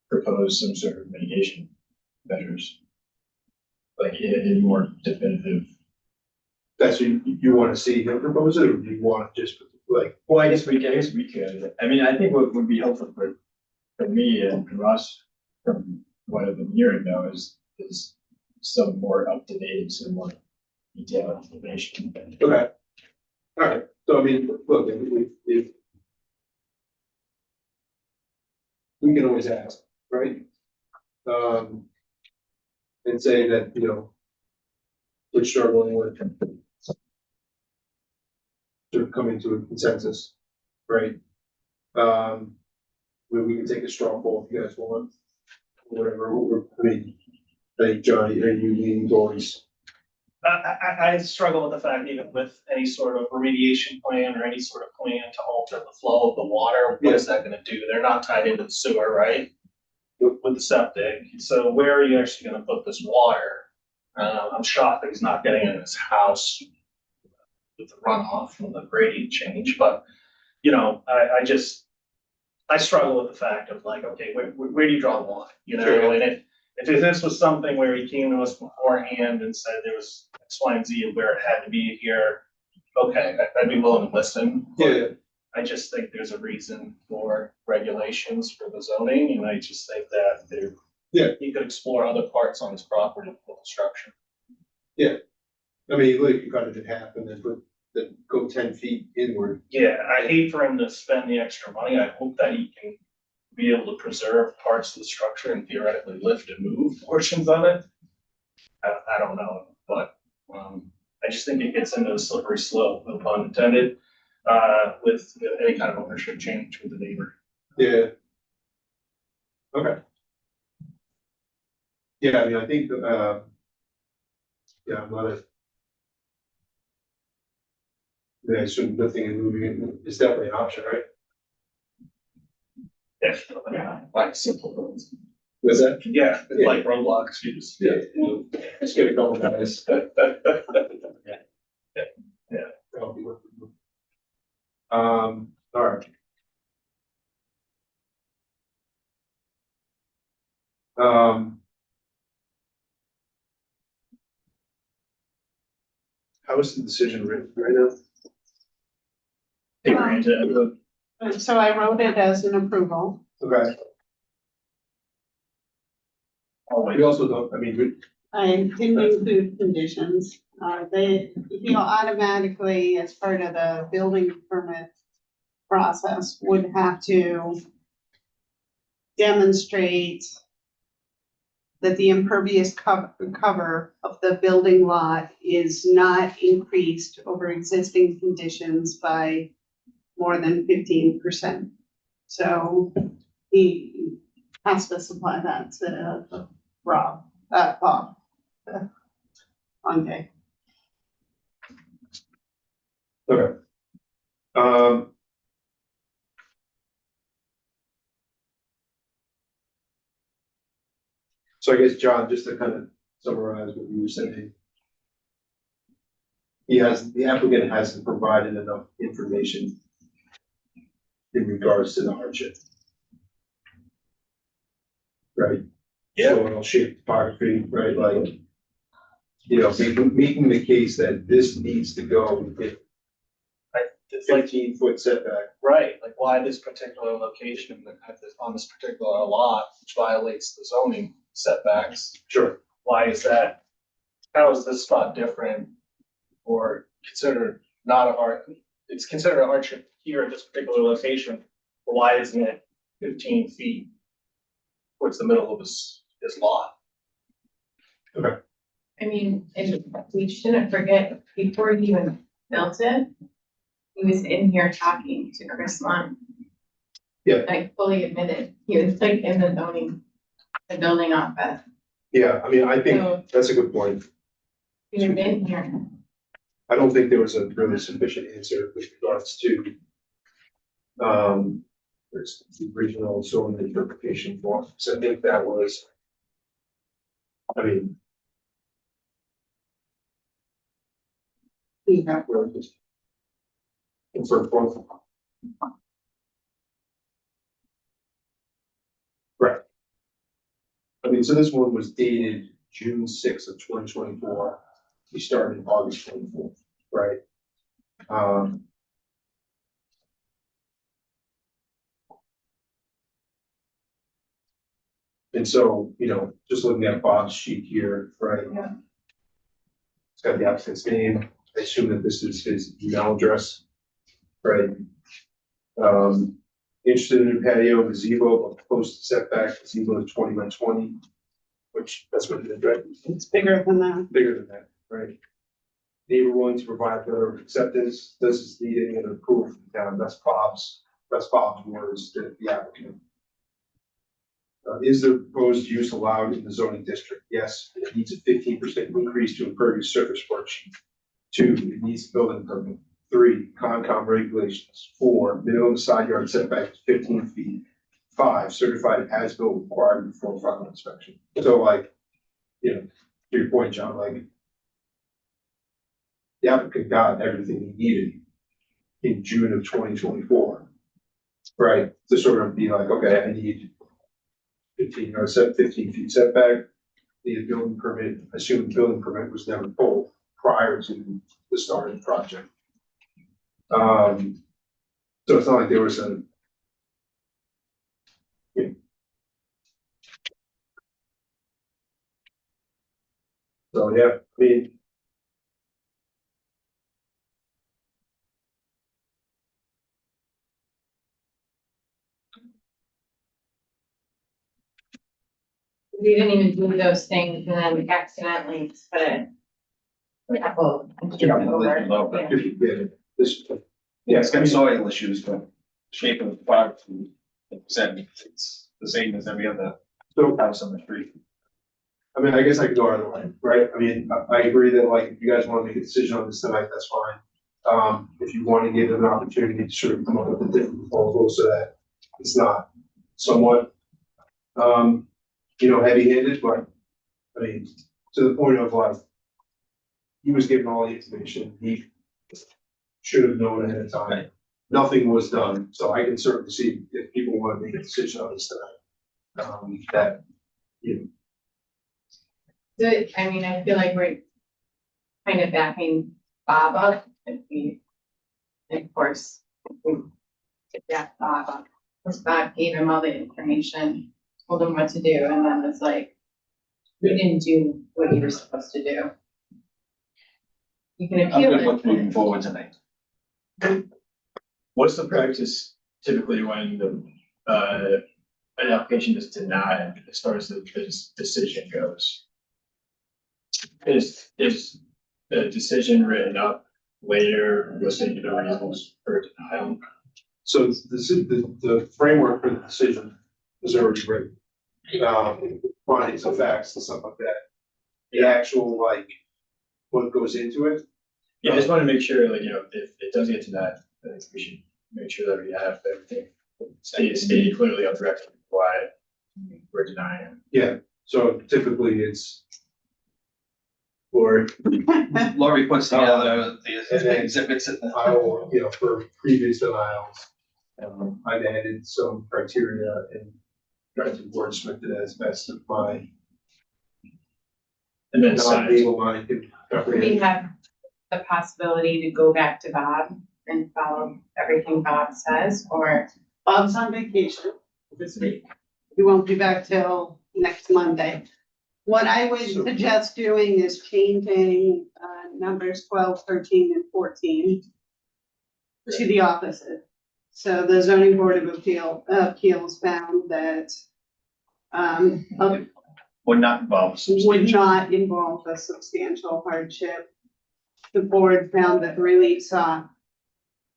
Speaker 2: propose some sort of mitigation measures, like in more definitive.
Speaker 4: That's what you wanna see him propose it, or do you want just like,
Speaker 2: Well, I guess we could. I mean, I think what would be helpful for me and from us, from what I've been hearing now is some more up to date, some more detailed information.
Speaker 4: okay. Alright, so I mean, look, if. We can always ask, right? And say that, you know. We're struggling with. Sort of coming to a consensus, right? We can take a straw poll if you guys want. Whatever, I mean, hey, Johnny, are you leaning towards?
Speaker 7: I struggle with the fact, even with any sort of remediation plan or any sort of plan to alter the flow of the water, what is that gonna do? They're not tied into the sewer, right? With the septic, so where are you actually gonna put this water? I'm shocked that he's not getting it in his house with the runoff from the gradient change, but, you know, I struggle with the fact of like, okay, where do you draw the line? You know,
Speaker 4: Sure.
Speaker 7: and if this was something where he came to us beforehand and said there was X, Y, and Z where it had to be here, okay, I'd be willing to listen. but
Speaker 4: Yeah,
Speaker 7: I just think there's a reason for regulations for the zoning, and I just think that there.
Speaker 4: Yeah.
Speaker 7: He could explore other parts on his property with the structure.
Speaker 4: I mean, look, you cut it in half and then go 10 feet inward.
Speaker 7: Yeah, I hate for him to spend the extra money. I hope that he can be able to preserve parts of the structure and theoretically lift and move portions of it. I don't know, but, I just think it gets into a slippery slope, no pun intended, with any kind of ownership change with the neighbor.
Speaker 4: Yeah. Okay. Yeah, I mean, I think, yeah, I'm not a. Yeah, I assume nothing in moving it is definitely an option, right?
Speaker 7: Yeah, like simple ones.
Speaker 4: Was that?
Speaker 7: Yeah, it's like Roblox, you just.
Speaker 4: Yeah. Let's get a couple guys. That'll be worth it. All right. How is the decision written right now?
Speaker 2: They granted it.
Speaker 1: And so I wrote it as an approval.
Speaker 4: Okay, we also don't, I mean,
Speaker 1: I didn't include conditions. He'll automatically, as part of the building permit process, would have to demonstrate that the impervious cover of the building lot is not increased over existing conditions by more than 15%. So he has to supply that to Bob. Okay.
Speaker 4: okay. So I guess, John, just to kind of summarize what you were saying. The applicant hasn't provided enough information in regards to the hardship. Right?
Speaker 7: Yeah.
Speaker 4: Soil shape, topography, right, like, you know, making the case that this needs to go with
Speaker 7: It's like,
Speaker 4: 15-foot setback.
Speaker 7: right, like why this particular location on this particular lot, which violates the zoning setbacks,
Speaker 4: Sure.
Speaker 7: why is that? How is this spot different or considered not a it's considered a hardship here at this particular location, but why isn't it 15 feet towards the middle of this lot?
Speaker 10: I mean, and we shouldn't forget, before he even built it, he was in here talking to Chris Lund.
Speaker 4: Yeah.
Speaker 10: Like fully admitted, he was like in the building office,
Speaker 4: Yeah, I mean, I think
Speaker 10: So-
Speaker 4: that's a good point.
Speaker 10: he was in here.
Speaker 4: I don't think there was a really sufficient answer with regards to there's the regional zoning interpretation form, so I think that was, I mean,
Speaker 1: Yeah.
Speaker 4: really just for both. Right. I mean, so this one was dated June 6th of 2024. We started August 24th, right? And so, you know, just looking at Bob's sheet here, right?
Speaker 10: Yeah.
Speaker 4: It's got the applicant's name. I assume that this is his email address, right? Interested in a patio gazebo, post setback gazebo is 20 by 20, which that's what it is, right?
Speaker 1: It's bigger than that.
Speaker 4: Bigger than that, right? Neighbor willing to provide letter of acceptance, this is needing an approval from the town, that's Bob's words to the applicant. Is the proposed use allowed in the zoning district? Yes, it needs a 15% increase to impervious surface worksheet. 2, it needs a building permit. 3, Concom regulations. 4, minimum side yard setback is 15 feet. 5, certified as-built required before final inspection. So like, you know, to your point, John, like, the applicant got everything he needed in June of 2024, right? To sort of be like, okay, I need 15 feet setback, need a building permit, assume the building permit was never pulled prior to the start of the project. So it's not like there was a, yeah. So, yeah, I mean,
Speaker 10: We didn't even do those things and then we accidentally put it. Over. Yeah.
Speaker 4: if you get it, this,
Speaker 11: Yeah, it's got soil issues, but shape of the topography, like I said, it's the same as every other
Speaker 4: So,
Speaker 11: house on the street.
Speaker 4: I mean, I guess I could go either way, right? I mean, I agree that like, if you guys wanna make a decision on this tonight, that's fine. If you wanna give them an opportunity to sort of come up with a different proposal so that it's not somewhat, heavy-handed, but, I mean, to the point of like, he was given all the information, he should have known ahead of time.
Speaker 11: Right.
Speaker 4: Nothing was done, so I can certainly see if people want to make a decision on this tonight. That,
Speaker 10: I mean, I feel like we're kind of backing Bob up if we, of course, if we back Bob up. Because Bob gave him all the information, told him what to do, and then it's like, you didn't do what you were supposed to do. You can
Speaker 11: I'm
Speaker 10: appeal
Speaker 11: good with
Speaker 10: it.
Speaker 11: moving forward tonight.
Speaker 2: What's the practice typically when an application is denied as far as the decision goes? Is the decision written up later, listing the reasons for denial?
Speaker 4: so the framework for the decision is already written. Findings of facts and stuff like that. The actual, like, what goes into it.
Speaker 2: Yeah, I just want to make sure, like, if it does get to that, I think we should make sure that we have everything stated clearly on the record why we're denying it.
Speaker 4: Yeah, so typically it's. Or
Speaker 11: Lori puts together the exhibits and
Speaker 4: I will, for previous denials, I've added some criteria and tried to wordsmith it as best of my
Speaker 2: And then sign.
Speaker 4: non-legal mind can
Speaker 10: We
Speaker 4: comprehend.
Speaker 10: have the possibility to go back to Bob and follow everything Bob says, or
Speaker 1: Bob's on vacation this week. He won't be back till next Monday. What I would suggest doing is changing, numbers 12, 13, and 14 to the opposite. So the zoning board of appeals found that,
Speaker 11: would not involve
Speaker 1: would
Speaker 11: substantial.
Speaker 1: not involve a substantial hardship. The board found that the relief sought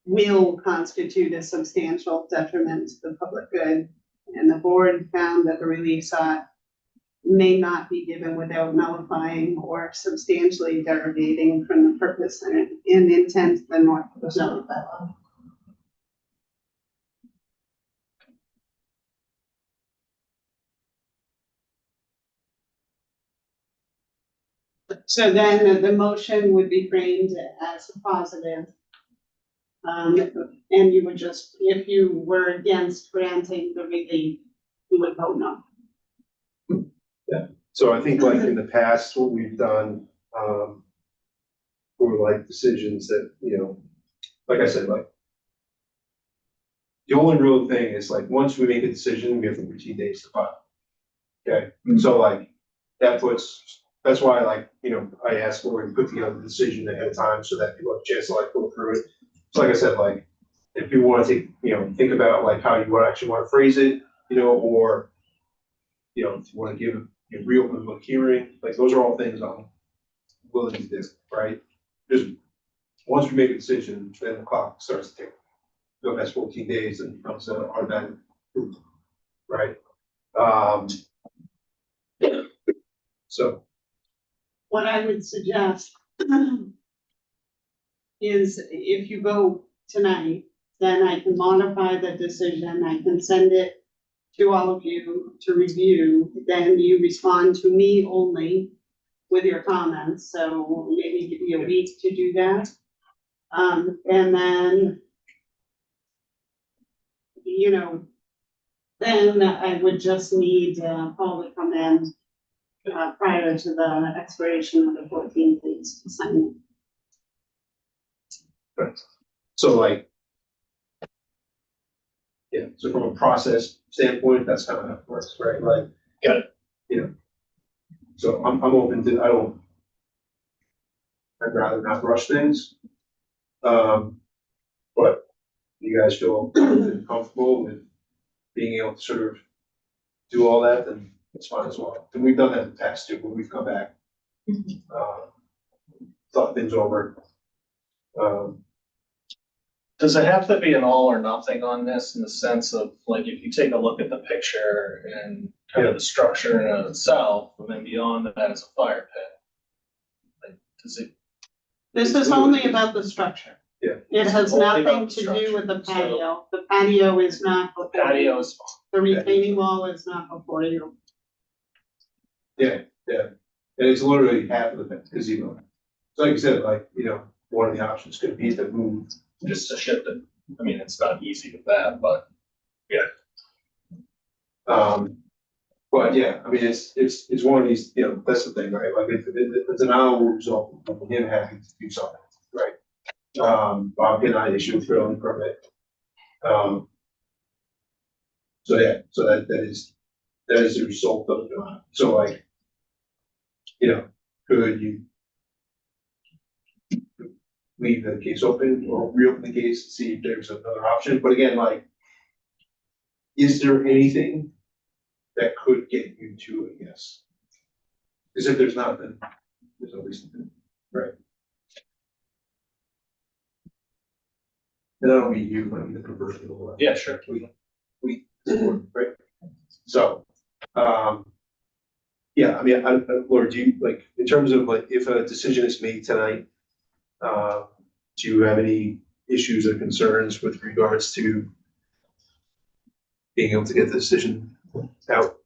Speaker 1: will constitute a substantial detriment to the public good. And the board found that the relief sought may not be given without nullifying or substantially derogating from the purpose and intent of the North zoning bylaw. So then the motion would be framed as a positive. And you would just, if you were against granting the relief, you would vote no.
Speaker 4: So I think like in the past, what we've done, for like decisions that, like I said, like. The only real thing is like, once we make a decision, we have 14 days to file. Okay, so like, that's why like, I asked Lori to put together the decision ahead of time so that people have a chance to like go through it. So like I said, like, if you want to take, think about like how you actually want to phrase it, or, if you want to give a real public hearing, like those are all things I'm willing to do, right? Just, once we make a decision, then the clock starts to tick. Go past 14 days and it becomes an automatic approval, right? So,
Speaker 1: What I would suggest is if you vote tonight, then I can modify the decision, I can send it to all of you to review, then you respond to me only with your comments, so maybe give you a week to do that. And then, then I would just need Paul to come in prior to the expiration of the 14 days to sign it.
Speaker 4: so like. Yeah, so from a process standpoint, that's kind of how it works, right? Like.
Speaker 2: Got
Speaker 4: it. So I'm open to, I'd rather not rush things. But you guys feel comfortable with being able to sort of do all that, then it's fine as well. And we've done that in the past too, when we've come back. Thought things over.
Speaker 7: Does it have to be an all or nothing on this in the sense of, like, if you take a look at the picture and kind of the structure in and of itself, and then beyond that is a fire pit? Like, does it,
Speaker 1: This is only about the structure.
Speaker 4: Yeah.
Speaker 1: It has
Speaker 7: Only
Speaker 1: nothing
Speaker 7: about the
Speaker 1: to do with the
Speaker 7: structure, so-
Speaker 1: patio. The patio is not before you.
Speaker 7: patio is fine?
Speaker 1: The retaining wall is not before you.
Speaker 4: Yeah, and it's literally half of the gazebo. So like I said, like, you know, one of the options could be to move.
Speaker 7: Just to shift it. I mean, it's not easy with that, but
Speaker 4: But yeah, I mean, it's one of these, you know, that's the thing, right? Like, if the denial will result in him having to do something, right? Bob and I issued a building permit. So yeah, so that is the result of the denial. So like, you know, could you leave the case open or reopen the case and see if there's another option? But again, like, is there anything that could get you to a yes? Because if there's not, then there's no reason to, right? And I don't mean you, I mean the conversion.
Speaker 7: yeah, sure.
Speaker 4: We, right? So, yeah, I mean, Laura, do you, like, in terms of like, if a decision is made tonight, do you have any issues or concerns with regards to being able to get the decision out?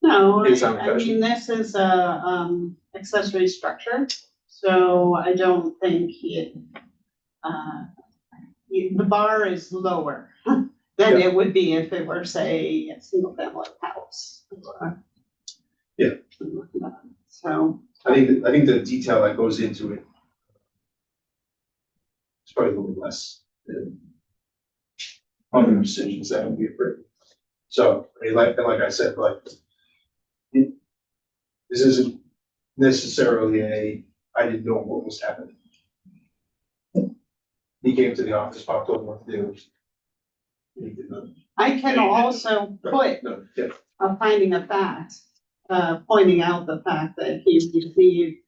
Speaker 1: No,
Speaker 4: It's on
Speaker 1: I
Speaker 4: fashion.
Speaker 1: mean, this is a, accessory structure, so I don't think it, the bar is lower than it would be if it were, say, a single family house.
Speaker 4: Yeah.
Speaker 1: So,
Speaker 4: I think the detail that goes into it is probably a little less than other decisions that would be approved. So, I mean, like I said, like, this isn't necessarily I didn't know what was happening. He came to the office, popped over what to do. He did not.
Speaker 1: I can also put
Speaker 4: No, yeah,
Speaker 1: a finding of fact, pointing out the fact that he received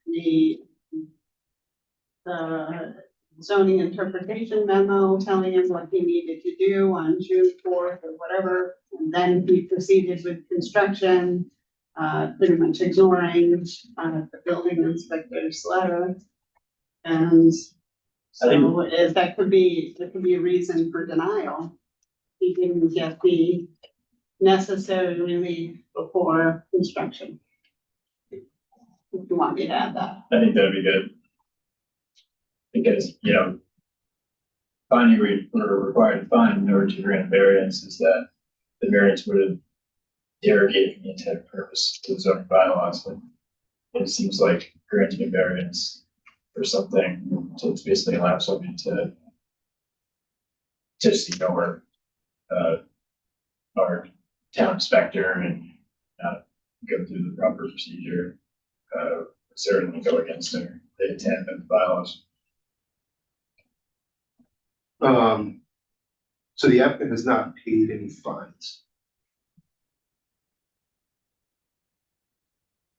Speaker 1: the zoning interpretation memo telling him what he needed to do on June 4th or whatever. And then he proceeded with construction, pretty much ignoring, the building inspector's letter. And so that could be a reason for denial. He didn't get the necessary relief before construction. If you want me to add that.
Speaker 2: I think that'd be good. Because, you know, finding we're required to find in order to grant variance is that the variance would have derogated from the intent and purpose of the zoning bylaws. And it seems like granting a variance for something to basically allow somebody to just ignore our town inspector and not go through the proper procedure, certainly go against the intent of the bylaws.
Speaker 4: So the applicant has not paid any fines.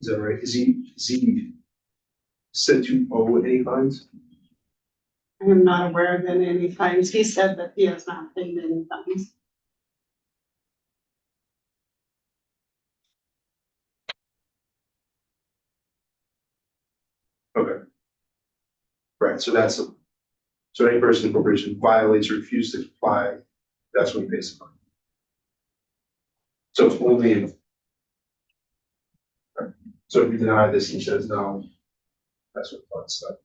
Speaker 4: Is that right? Is he said to owe any fines?
Speaker 1: I am not aware of any fines. He said that he has not paid any fines.
Speaker 4: Okay. Right, so so any person in corporation violates or refuses to comply, that's when he pays the fine. So it's only if. Right. So if you deny this, he says no, that's what the fine said.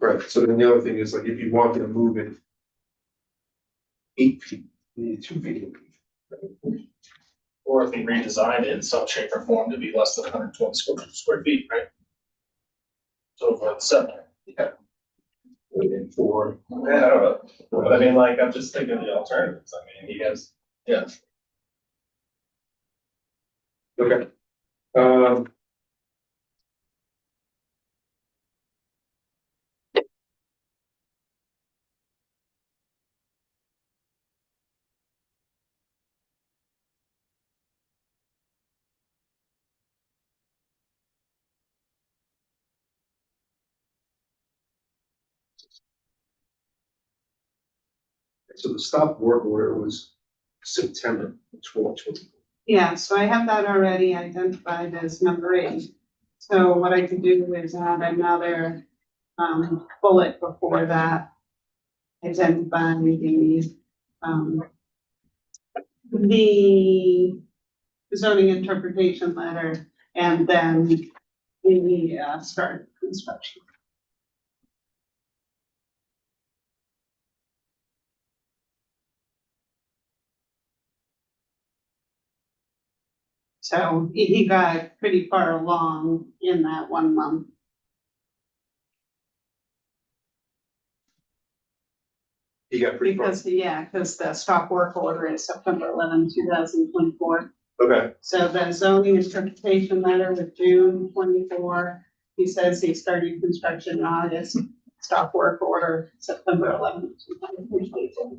Speaker 4: Right, so then the other thing is, like, if you wanted to move it 8 feet, you need 2 feet.
Speaker 7: Or if you redesign it in some shape or form to be less than 120 square feet, right? So for the setback.
Speaker 4: Yeah. And for,
Speaker 7: Yeah, I don't know. But I mean, like, I'm just thinking of the alternatives. I mean, he has, yeah.
Speaker 4: okay. So the stop work order was September 2020.
Speaker 1: Yeah, so I have that already identified as number 8. So what I can do is add another, bullet before that. Identifying the zoning interpretation letter and then the, start construction. So he got pretty far along in that 1 month.
Speaker 4: He got pretty far.
Speaker 1: Because the stop work order is September 11, 2024.
Speaker 4: Okay,
Speaker 1: So the zoning interpretation letter with June 24, he says he started construction in August, stop work order September 11, 2024.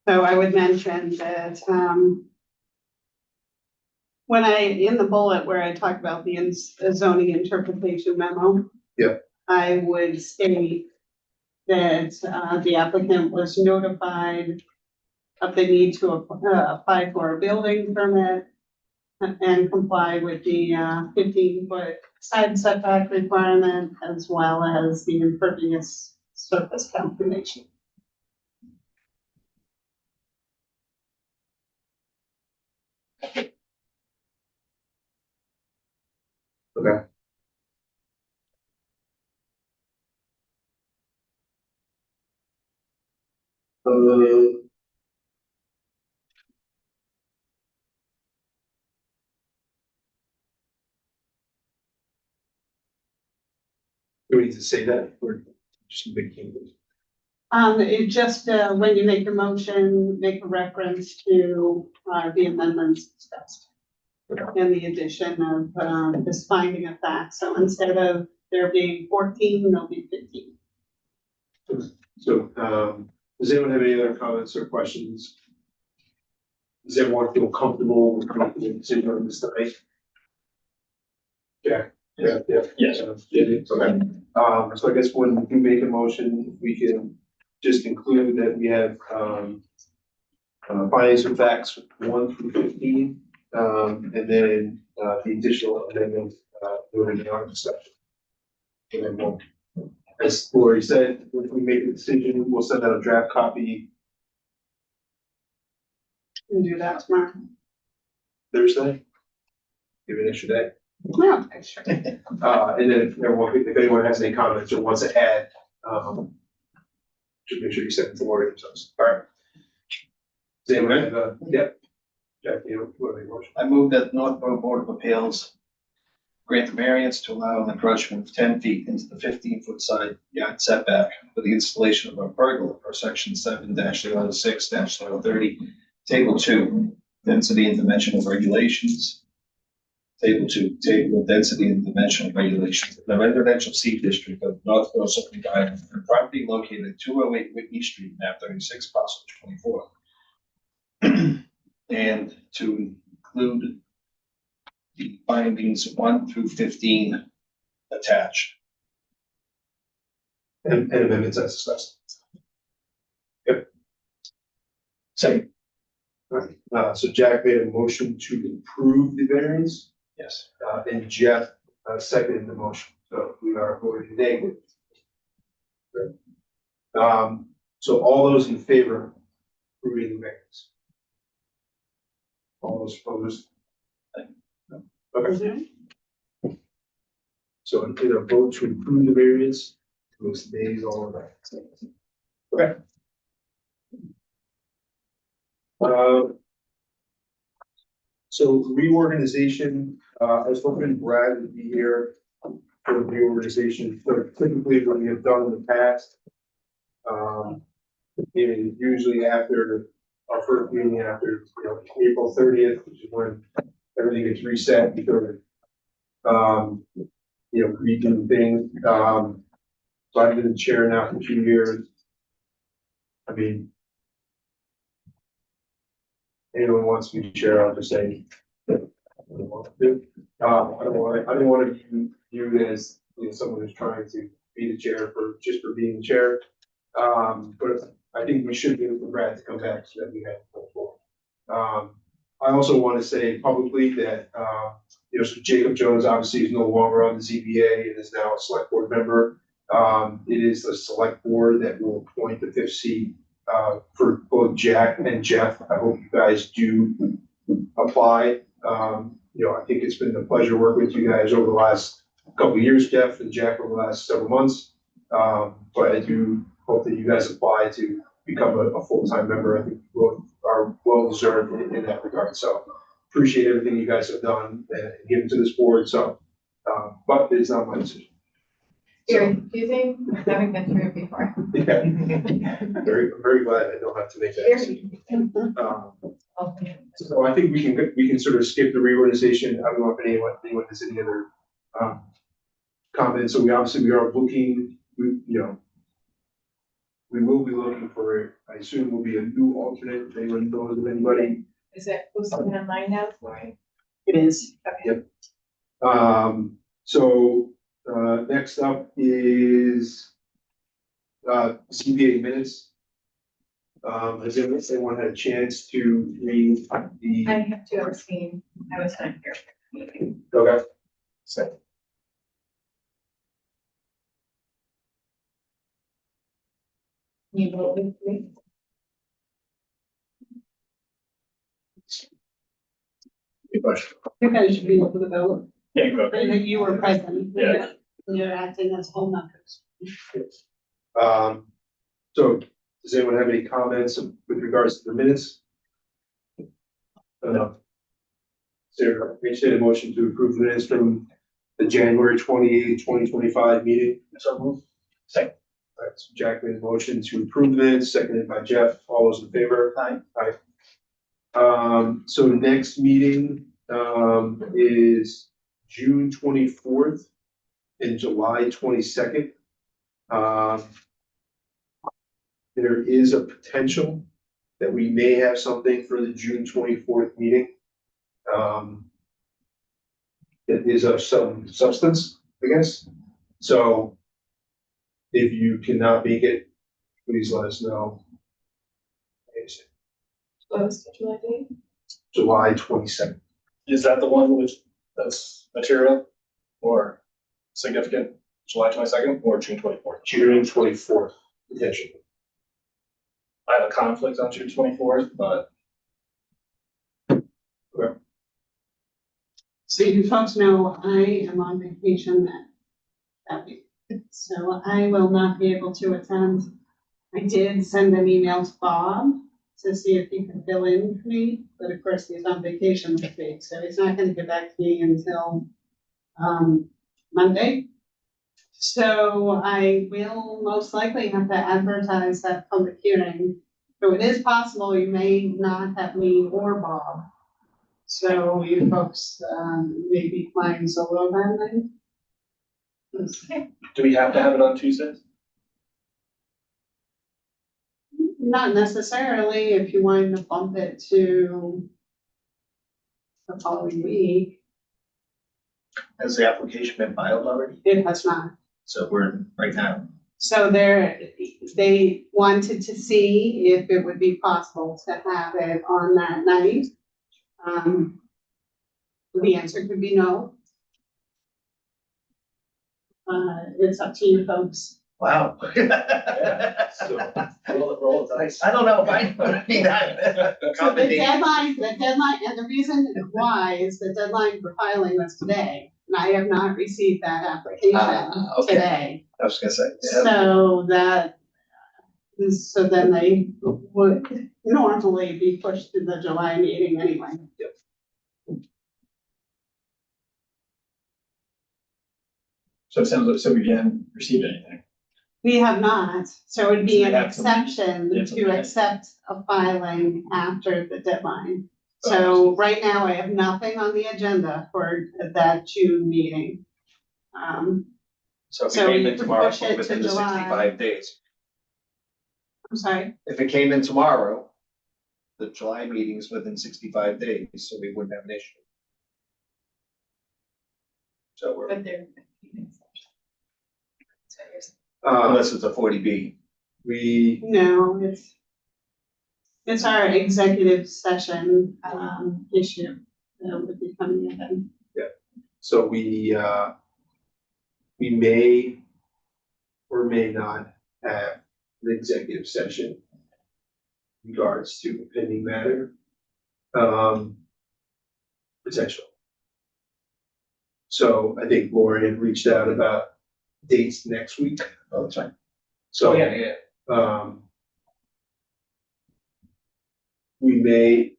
Speaker 1: So I would mention that, when in the bullet where I talk about the zoning interpretation memo.
Speaker 4: Yeah.
Speaker 1: I would state that, the applicant was notified of the need to apply for a building permit and comply with the, 15-foot side setback requirement as well as the impervious surface calculation.
Speaker 4: okay. Do we need to say that or just making it?
Speaker 1: It just, when you make a motion, make a reference to, the amendments discussed. And the addition of, this finding of fact, so instead of there being 14, there'll be 15.
Speaker 4: So, does anyone have any other comments or questions? Does everyone feel comfortable with making a decision on this tonight? Yeah.
Speaker 2: Yes.
Speaker 4: Okay, so I guess when we make a motion, we can just include that we have, findings and facts 1 through 15, and then, the additional amendment, during the art discussion. And then we'll, as Lori said, if we make a decision, we'll send out a draft copy
Speaker 1: And do that tomorrow.
Speaker 4: Thursday. Give it an extra day.
Speaker 1: Yeah, sure.
Speaker 4: And then if anyone has any comments or wants to add, just make sure you send it to Lori themselves. All right. Does anyone have, yep. Jack, you want to make a motion?
Speaker 11: I move that Northborough Board of Appeals grant the variance to allow an encroachment of 10 feet into the 15-foot side yard setback for the installation of a pergola per section 7-06-030, table 2, density and dimensional regulations. Table 2, table of density and dimensional regulations in the residential C district of Northborough zoning district for property located at 208 Whitney Street, map 36, parcel 24. And to include the findings 1 through 15 attached.
Speaker 4: And amendments as discussed.
Speaker 11: Second.
Speaker 4: All right, so Jack made a motion to approve the variance,
Speaker 11: Yes.
Speaker 4: and Jeff, seconded the motion, so we are voting negative. So all those in favor of approving the variance? All those opposed? Okay, so in a vote to approve the variance, most nays, all of that. Okay. So reorganization, I was hoping Brad would be here for the reorganization, so typically what we have done in the past. And usually after our first meeting after, April 30th, which is when everything gets reset, because, redoing things, so I've been the chair now for 2 years. I mean, anyone wants to be chair, I'll just say. I don't want to. I don't want to be viewed as, someone who's trying to be the chair just for being the chair. But I think we should be able for Brad to come back so that we have a full floor. I also want to say publicly that, so Jacob Jones obviously is no longer on the ZBA and is now a select board member. It is the select board that will appoint the fifth seat, for both Jack and Jeff. I hope you guys do apply. I think it's been a pleasure working with you guys over the last couple of years, Jeff and Jack, over the last several months. But I do hope that you guys apply to become a full-time member. I think both are well deserved in that regard. So appreciate everything you guys have done and given to this board. So, but it's not my decision.
Speaker 10: Very confusing, having been through it before.
Speaker 4: Yeah. I'm very glad I don't have to make that decision. So I think we can sort of skip the reorganization. I don't know if anyone has any other comments. So we are looking, we will be looking for, I assume will be a new alternate, if anyone knows of anybody.
Speaker 10: Is it posted online now for you?
Speaker 1: It is.
Speaker 4: Next up is ZBA minutes. Has anyone had a chance to read the?
Speaker 10: I have to abstain, I was not here for the meeting.
Speaker 4: Okay. So.
Speaker 10: You will with me?
Speaker 2: Good question.
Speaker 1: You guys should be looking at the vote.
Speaker 2: Yeah, you go.
Speaker 1: I think you were present.
Speaker 2: Yeah.
Speaker 1: You're acting as whole members.
Speaker 4: So does anyone have any comments with regards to the minutes? No. Sarah, we should a motion to approve the minutes from the January 28th, 2025 meeting.
Speaker 2: So move. Second.
Speaker 4: All right, so Jack made a motion to approve the minutes, seconded by Jeff. All those in favor?
Speaker 2: Aye.
Speaker 4: Aye. So next meeting, is June 24th and July 22nd. There is a potential that we may have something for the June 24th meeting. That is of some substance, I guess. So if you cannot make it, please let us know.
Speaker 10: What was the July date?
Speaker 4: July 22nd.
Speaker 7: Is that the one that's material or significant, July 22nd or June 24th?
Speaker 4: June 24th, potentially.
Speaker 7: I have a conflict on June 24th, but
Speaker 1: So you folks know I am on vacation that week, so I will not be able to attend. I did send an email to Bob to see if he could fill in for me, but of course he's on vacation this week, so he's not gonna get back to me until Monday. So I will most likely have to advertise that public hearing. So it is possible you may not have me or Bob. So you folks, may be flying solo then?
Speaker 7: do we have to have it on Tuesdays?
Speaker 1: Not necessarily if you want to bump it to the following week,
Speaker 11: Has the application been filed already?
Speaker 1: if that's not.
Speaker 11: So we're right now.
Speaker 1: So they wanted to see if it would be possible to have it on that night. The answer could be no. It's up to you folks.
Speaker 11: Wow.
Speaker 4: So
Speaker 11: Roll the dice. I don't know if I mean that.
Speaker 1: So the deadline, and the reason why is the deadline for filing was today. And I have not received that application
Speaker 11: Okay.
Speaker 1: today.
Speaker 11: I was gonna say. Yeah.
Speaker 1: So then they would normally be pushed to the July meeting anyway.
Speaker 2: So it sounds like, so we haven't received anything.
Speaker 1: We have not, so it would be
Speaker 2: So
Speaker 1: an
Speaker 2: we have to-
Speaker 1: exception
Speaker 2: we have to
Speaker 1: to
Speaker 2: wait.
Speaker 1: accept a filing after the deadline.
Speaker 2: Oh,
Speaker 1: So right now I have nothing on the agenda for that June meeting.
Speaker 11: So if it
Speaker 1: So
Speaker 11: came
Speaker 1: you
Speaker 11: in
Speaker 1: could
Speaker 11: tomorrow,
Speaker 1: push it to
Speaker 11: within the
Speaker 1: July.
Speaker 11: 65 days.
Speaker 1: I'm sorry,
Speaker 11: If it came in tomorrow, the July meetings within 65 days, so we wouldn't have an issue. So we're,
Speaker 10: But they're.
Speaker 11: unless it's a 40B.
Speaker 4: We,
Speaker 1: No, it's our executive session, issue that would be coming in.
Speaker 4: so we may or may not have an executive session in regards to a pending matter. Potential. So I think Lori had reached out about dates next week.
Speaker 11: Oh, that's right.
Speaker 4: So.
Speaker 11: Yeah.
Speaker 4: We may,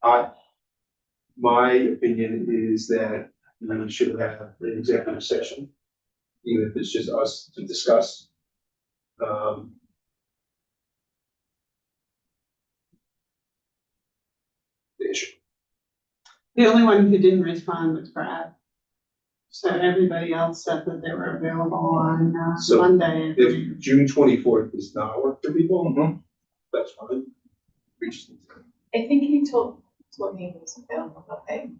Speaker 4: my opinion is that we should have an executive session, even if it's just us to discuss. The issue.
Speaker 1: The only one who didn't respond was Brad. So everybody else said that they were available on,
Speaker 4: So
Speaker 1: Monday.
Speaker 4: If June 24th does not work for people, that's fine. We just need to-
Speaker 10: I think he told me he was available, okay?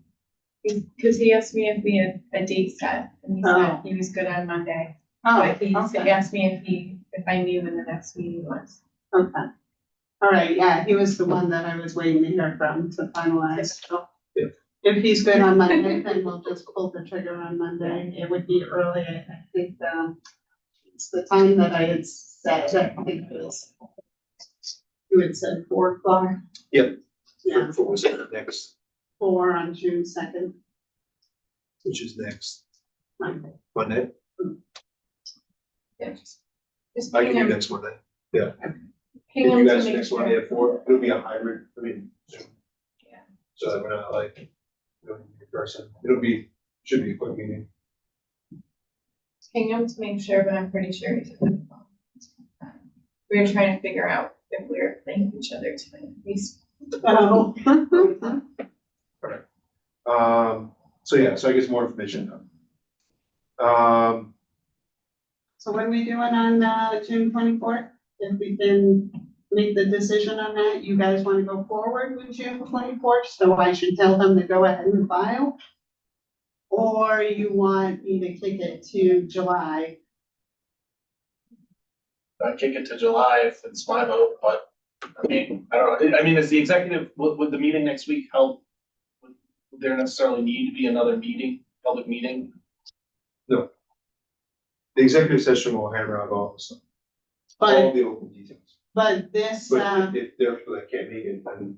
Speaker 10: Because he asked me if we had a date set, and he said he was good on Monday.
Speaker 1: Oh,
Speaker 10: But he
Speaker 1: okay.
Speaker 10: asked me if I knew when the next meeting was.
Speaker 1: Okay. All right, yeah, he was the one that I was waiting to hear from to finalize. So
Speaker 4: Yeah.
Speaker 1: if he's good on Monday, then we'll just pull the trigger on Monday. It would be early, I think, it's the time that I had set, I think it was. You had said 4 o'clock?
Speaker 4: Yep.
Speaker 1: Yeah,
Speaker 4: For was it next,
Speaker 1: 4 on June 2nd.
Speaker 4: which is next
Speaker 1: Monday.
Speaker 4: Monday?
Speaker 10: Yeah, just
Speaker 4: I
Speaker 10: ping
Speaker 4: can do
Speaker 10: him,
Speaker 4: next Monday.
Speaker 10: ping
Speaker 4: If
Speaker 10: him
Speaker 4: you
Speaker 10: to
Speaker 4: guys
Speaker 10: make
Speaker 4: next Monday
Speaker 10: sure.
Speaker 4: at 4, it'll be a hybrid, Zoom.
Speaker 10: Yeah.
Speaker 4: So that we're not like, in person. Should be a quick meeting.
Speaker 10: Ping him to make sure, but I'm pretty sure he's available. We were trying to figure out if we were playing each other tonight.
Speaker 1: Oh.
Speaker 4: So yeah, so I guess more information.
Speaker 1: So when we doing on, June 24th? If we can make the decision on that, you guys wanna go forward with June 24th, so I should tell them to go ahead and file? Or you want me to kick it to July?
Speaker 7: I'd kick it to July if it's my vote, but I mean, I don't know. I mean, is the executive, would the meeting next week help? Would there necessarily need to be another meeting, public meeting?
Speaker 4: The executive session will hammer out all the stuff, all
Speaker 1: But,
Speaker 4: the open details.
Speaker 1: but this,
Speaker 4: But if there are people that can't make it, then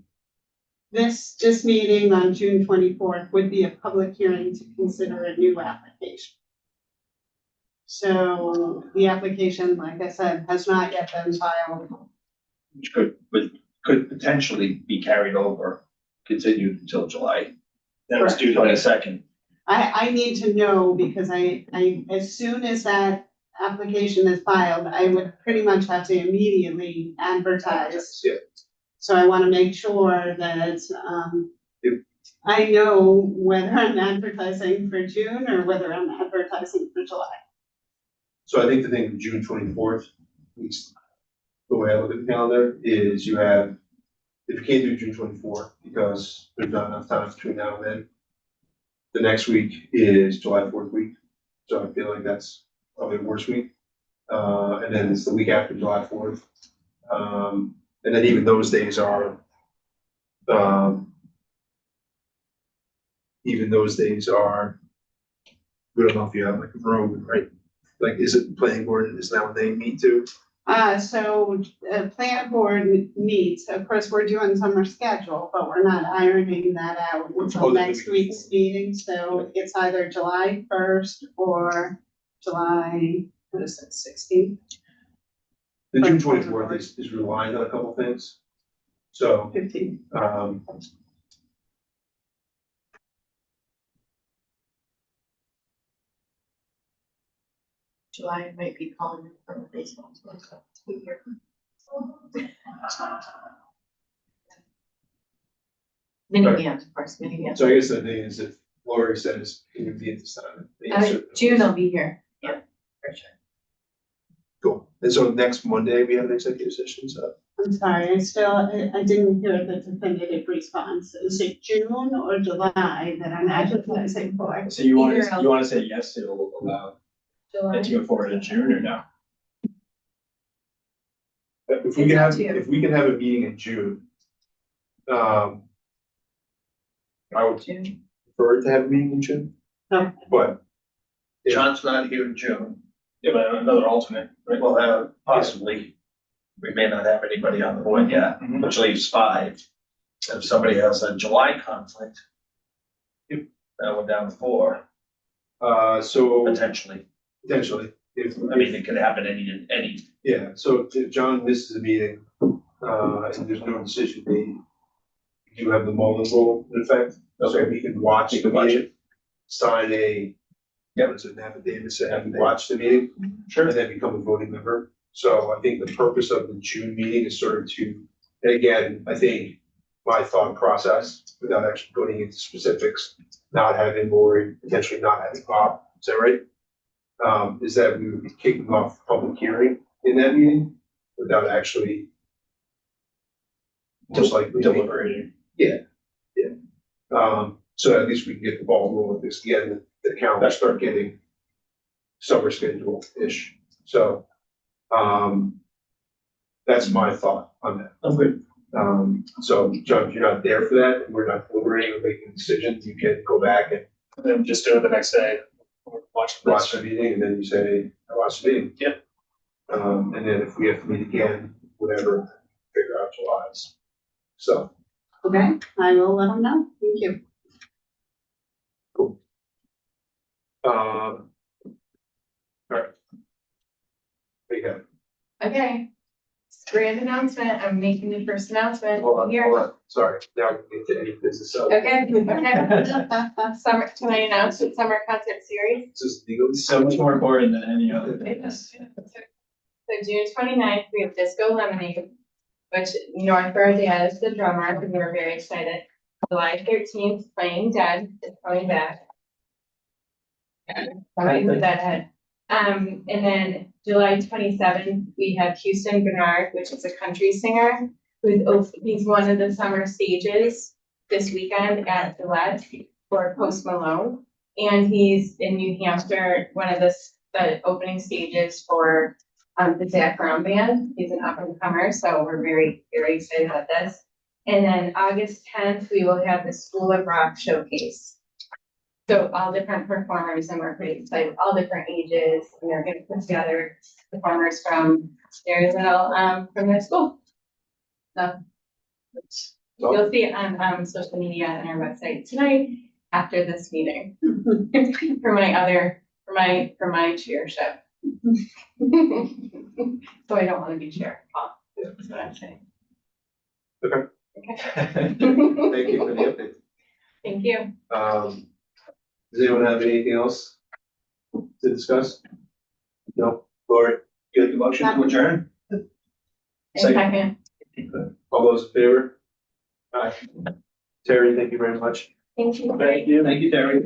Speaker 1: this meeting on June 24th would be a public hearing to consider a new application. So the application, like I said, has not yet been filed.
Speaker 11: Which could potentially be carried over, continued until July.
Speaker 7: That was due
Speaker 11: July
Speaker 7: to,
Speaker 11: 2nd.
Speaker 1: I need to know because I, as soon as that application is filed, I would pretty much have to immediately advertise.
Speaker 4: Yeah.
Speaker 1: So I wanna make sure that,
Speaker 4: Yep.
Speaker 1: I know whether I'm advertising for June or whether I'm advertising for July.
Speaker 4: So I think the thing with June 24th, at least the way I look at the calendar, is you have, if you can't do June 24th, because there's not enough time between now and then, the next week is July 4th week, so I feel like that's probably the worst week. And then it's the week after July 4th. And then even those days are, we don't know if you have like a room, right? Like, is it planning board, is that what they meet to?
Speaker 1: So, planning board meets, of course, we're doing summer schedule, but we're not ironing that out
Speaker 4: Oh,
Speaker 1: until
Speaker 4: then
Speaker 1: next
Speaker 4: we can-
Speaker 1: week's meeting, so it's either July 1st or July, what is it, 16th,
Speaker 4: The June 24th is relying on a couple things. So,
Speaker 1: 15th.
Speaker 10: July might be calling him from the baseball. Minivan, of course, minivan.
Speaker 4: so I guess the thing is if Lori says, can you be at this time? the answer-
Speaker 10: June will be here, yeah, for sure.
Speaker 4: Cool. And so next Monday, we have an executive session, so
Speaker 1: I'm sorry, I didn't hear the definitive response. Is it June or July that I'm advertising for?
Speaker 2: So you want
Speaker 10: Either
Speaker 2: to, you want to say yes, it'll allow
Speaker 10: July.
Speaker 2: it to go forward in June or no?
Speaker 4: If we
Speaker 10: It's
Speaker 4: can
Speaker 10: up
Speaker 4: have,
Speaker 10: to you.
Speaker 4: if we can have a meeting in June. I would prefer to have a meeting in June.
Speaker 1: Okay.
Speaker 4: But Yeah.
Speaker 11: John's not here in June.
Speaker 7: Yeah, but another alternate, right?
Speaker 11: We'll have possibly, we may not have anybody on the board yet,
Speaker 7: Mhm.
Speaker 11: which leaves 5. If somebody has a July conflict. That went down to 4,
Speaker 4: so
Speaker 11: potentially.
Speaker 4: potentially, if,
Speaker 11: I mean, it could happen any.
Speaker 4: yeah, so if John misses a meeting, and there's no decision made, you do have the Mullen rule in effect, so we can watch
Speaker 11: You
Speaker 4: the
Speaker 11: can watch
Speaker 4: meeting, sign a, it's an affidavit, so have you watch the meeting, and then become a voting member. So I think the purpose of the June meeting is sort of to, and again, I think my thought process, without actually going into specifics, not having Lori, potentially not having Bob, is that right? Is that we would be kicking off public hearing in that meeting without actually most likely
Speaker 2: Deliberating.
Speaker 4: so at least we can get the ball rolling, because again, the calendar start getting summer schedule-ish, so, that's my thought on that.
Speaker 11: I'm good.
Speaker 4: So, John, if you're not there for that, and we're not deliberating or making decisions, you can go back and
Speaker 7: And then just do it the next day. Watch the
Speaker 4: watch the meeting, and then you say, I watched the meeting.
Speaker 7: Yep.
Speaker 4: And then if we have to meet again, whatever, figure out July's. So,
Speaker 1: Okay, I will let them know. Thank you.
Speaker 4: all right. There you go.
Speaker 10: Okay. Grand announcement, I'm making the first announcement
Speaker 4: Hold on,
Speaker 10: here.
Speaker 4: hold on, sorry, now we get to any business, so
Speaker 10: Okay, okay. Summer, can I announce the summer concert series?
Speaker 4: this is legally.
Speaker 2: So much more important than any other.
Speaker 10: So June 29th, we have Disco Lemonade, which Northborough Dad is the drummer, and we're very excited. July 13th, Playing Dead is coming back. Coming to that head. And then July 27th, we have Houston Bernard, which is a country singer, he's one of the summer stages this weekend at Gillette for Post Malone. And he's in New Hampshire, one of the opening stages for the Zach Brown Band. He's an up and comer, so we're very, very excited about this. And then August 10th, we will have the School of Rock Showcase. So all different performers, and we're pretty excited, all different ages, and they're gonna put together performers from very little, from their school. So you'll see it on social media and our website tonight after this meeting. For my chairship. So I don't wanna be chair, that's what I'm saying.
Speaker 4: Okay.
Speaker 10: Okay.
Speaker 4: Thank you for the update.
Speaker 10: Thank you.
Speaker 4: Does anyone have anything else to discuss? No, Lori,
Speaker 11: Good motion to adjourn?
Speaker 10: Second.
Speaker 4: all those in favor? Aye. Terry, thank you very much.
Speaker 10: Thank you.
Speaker 11: Thank you, Terry.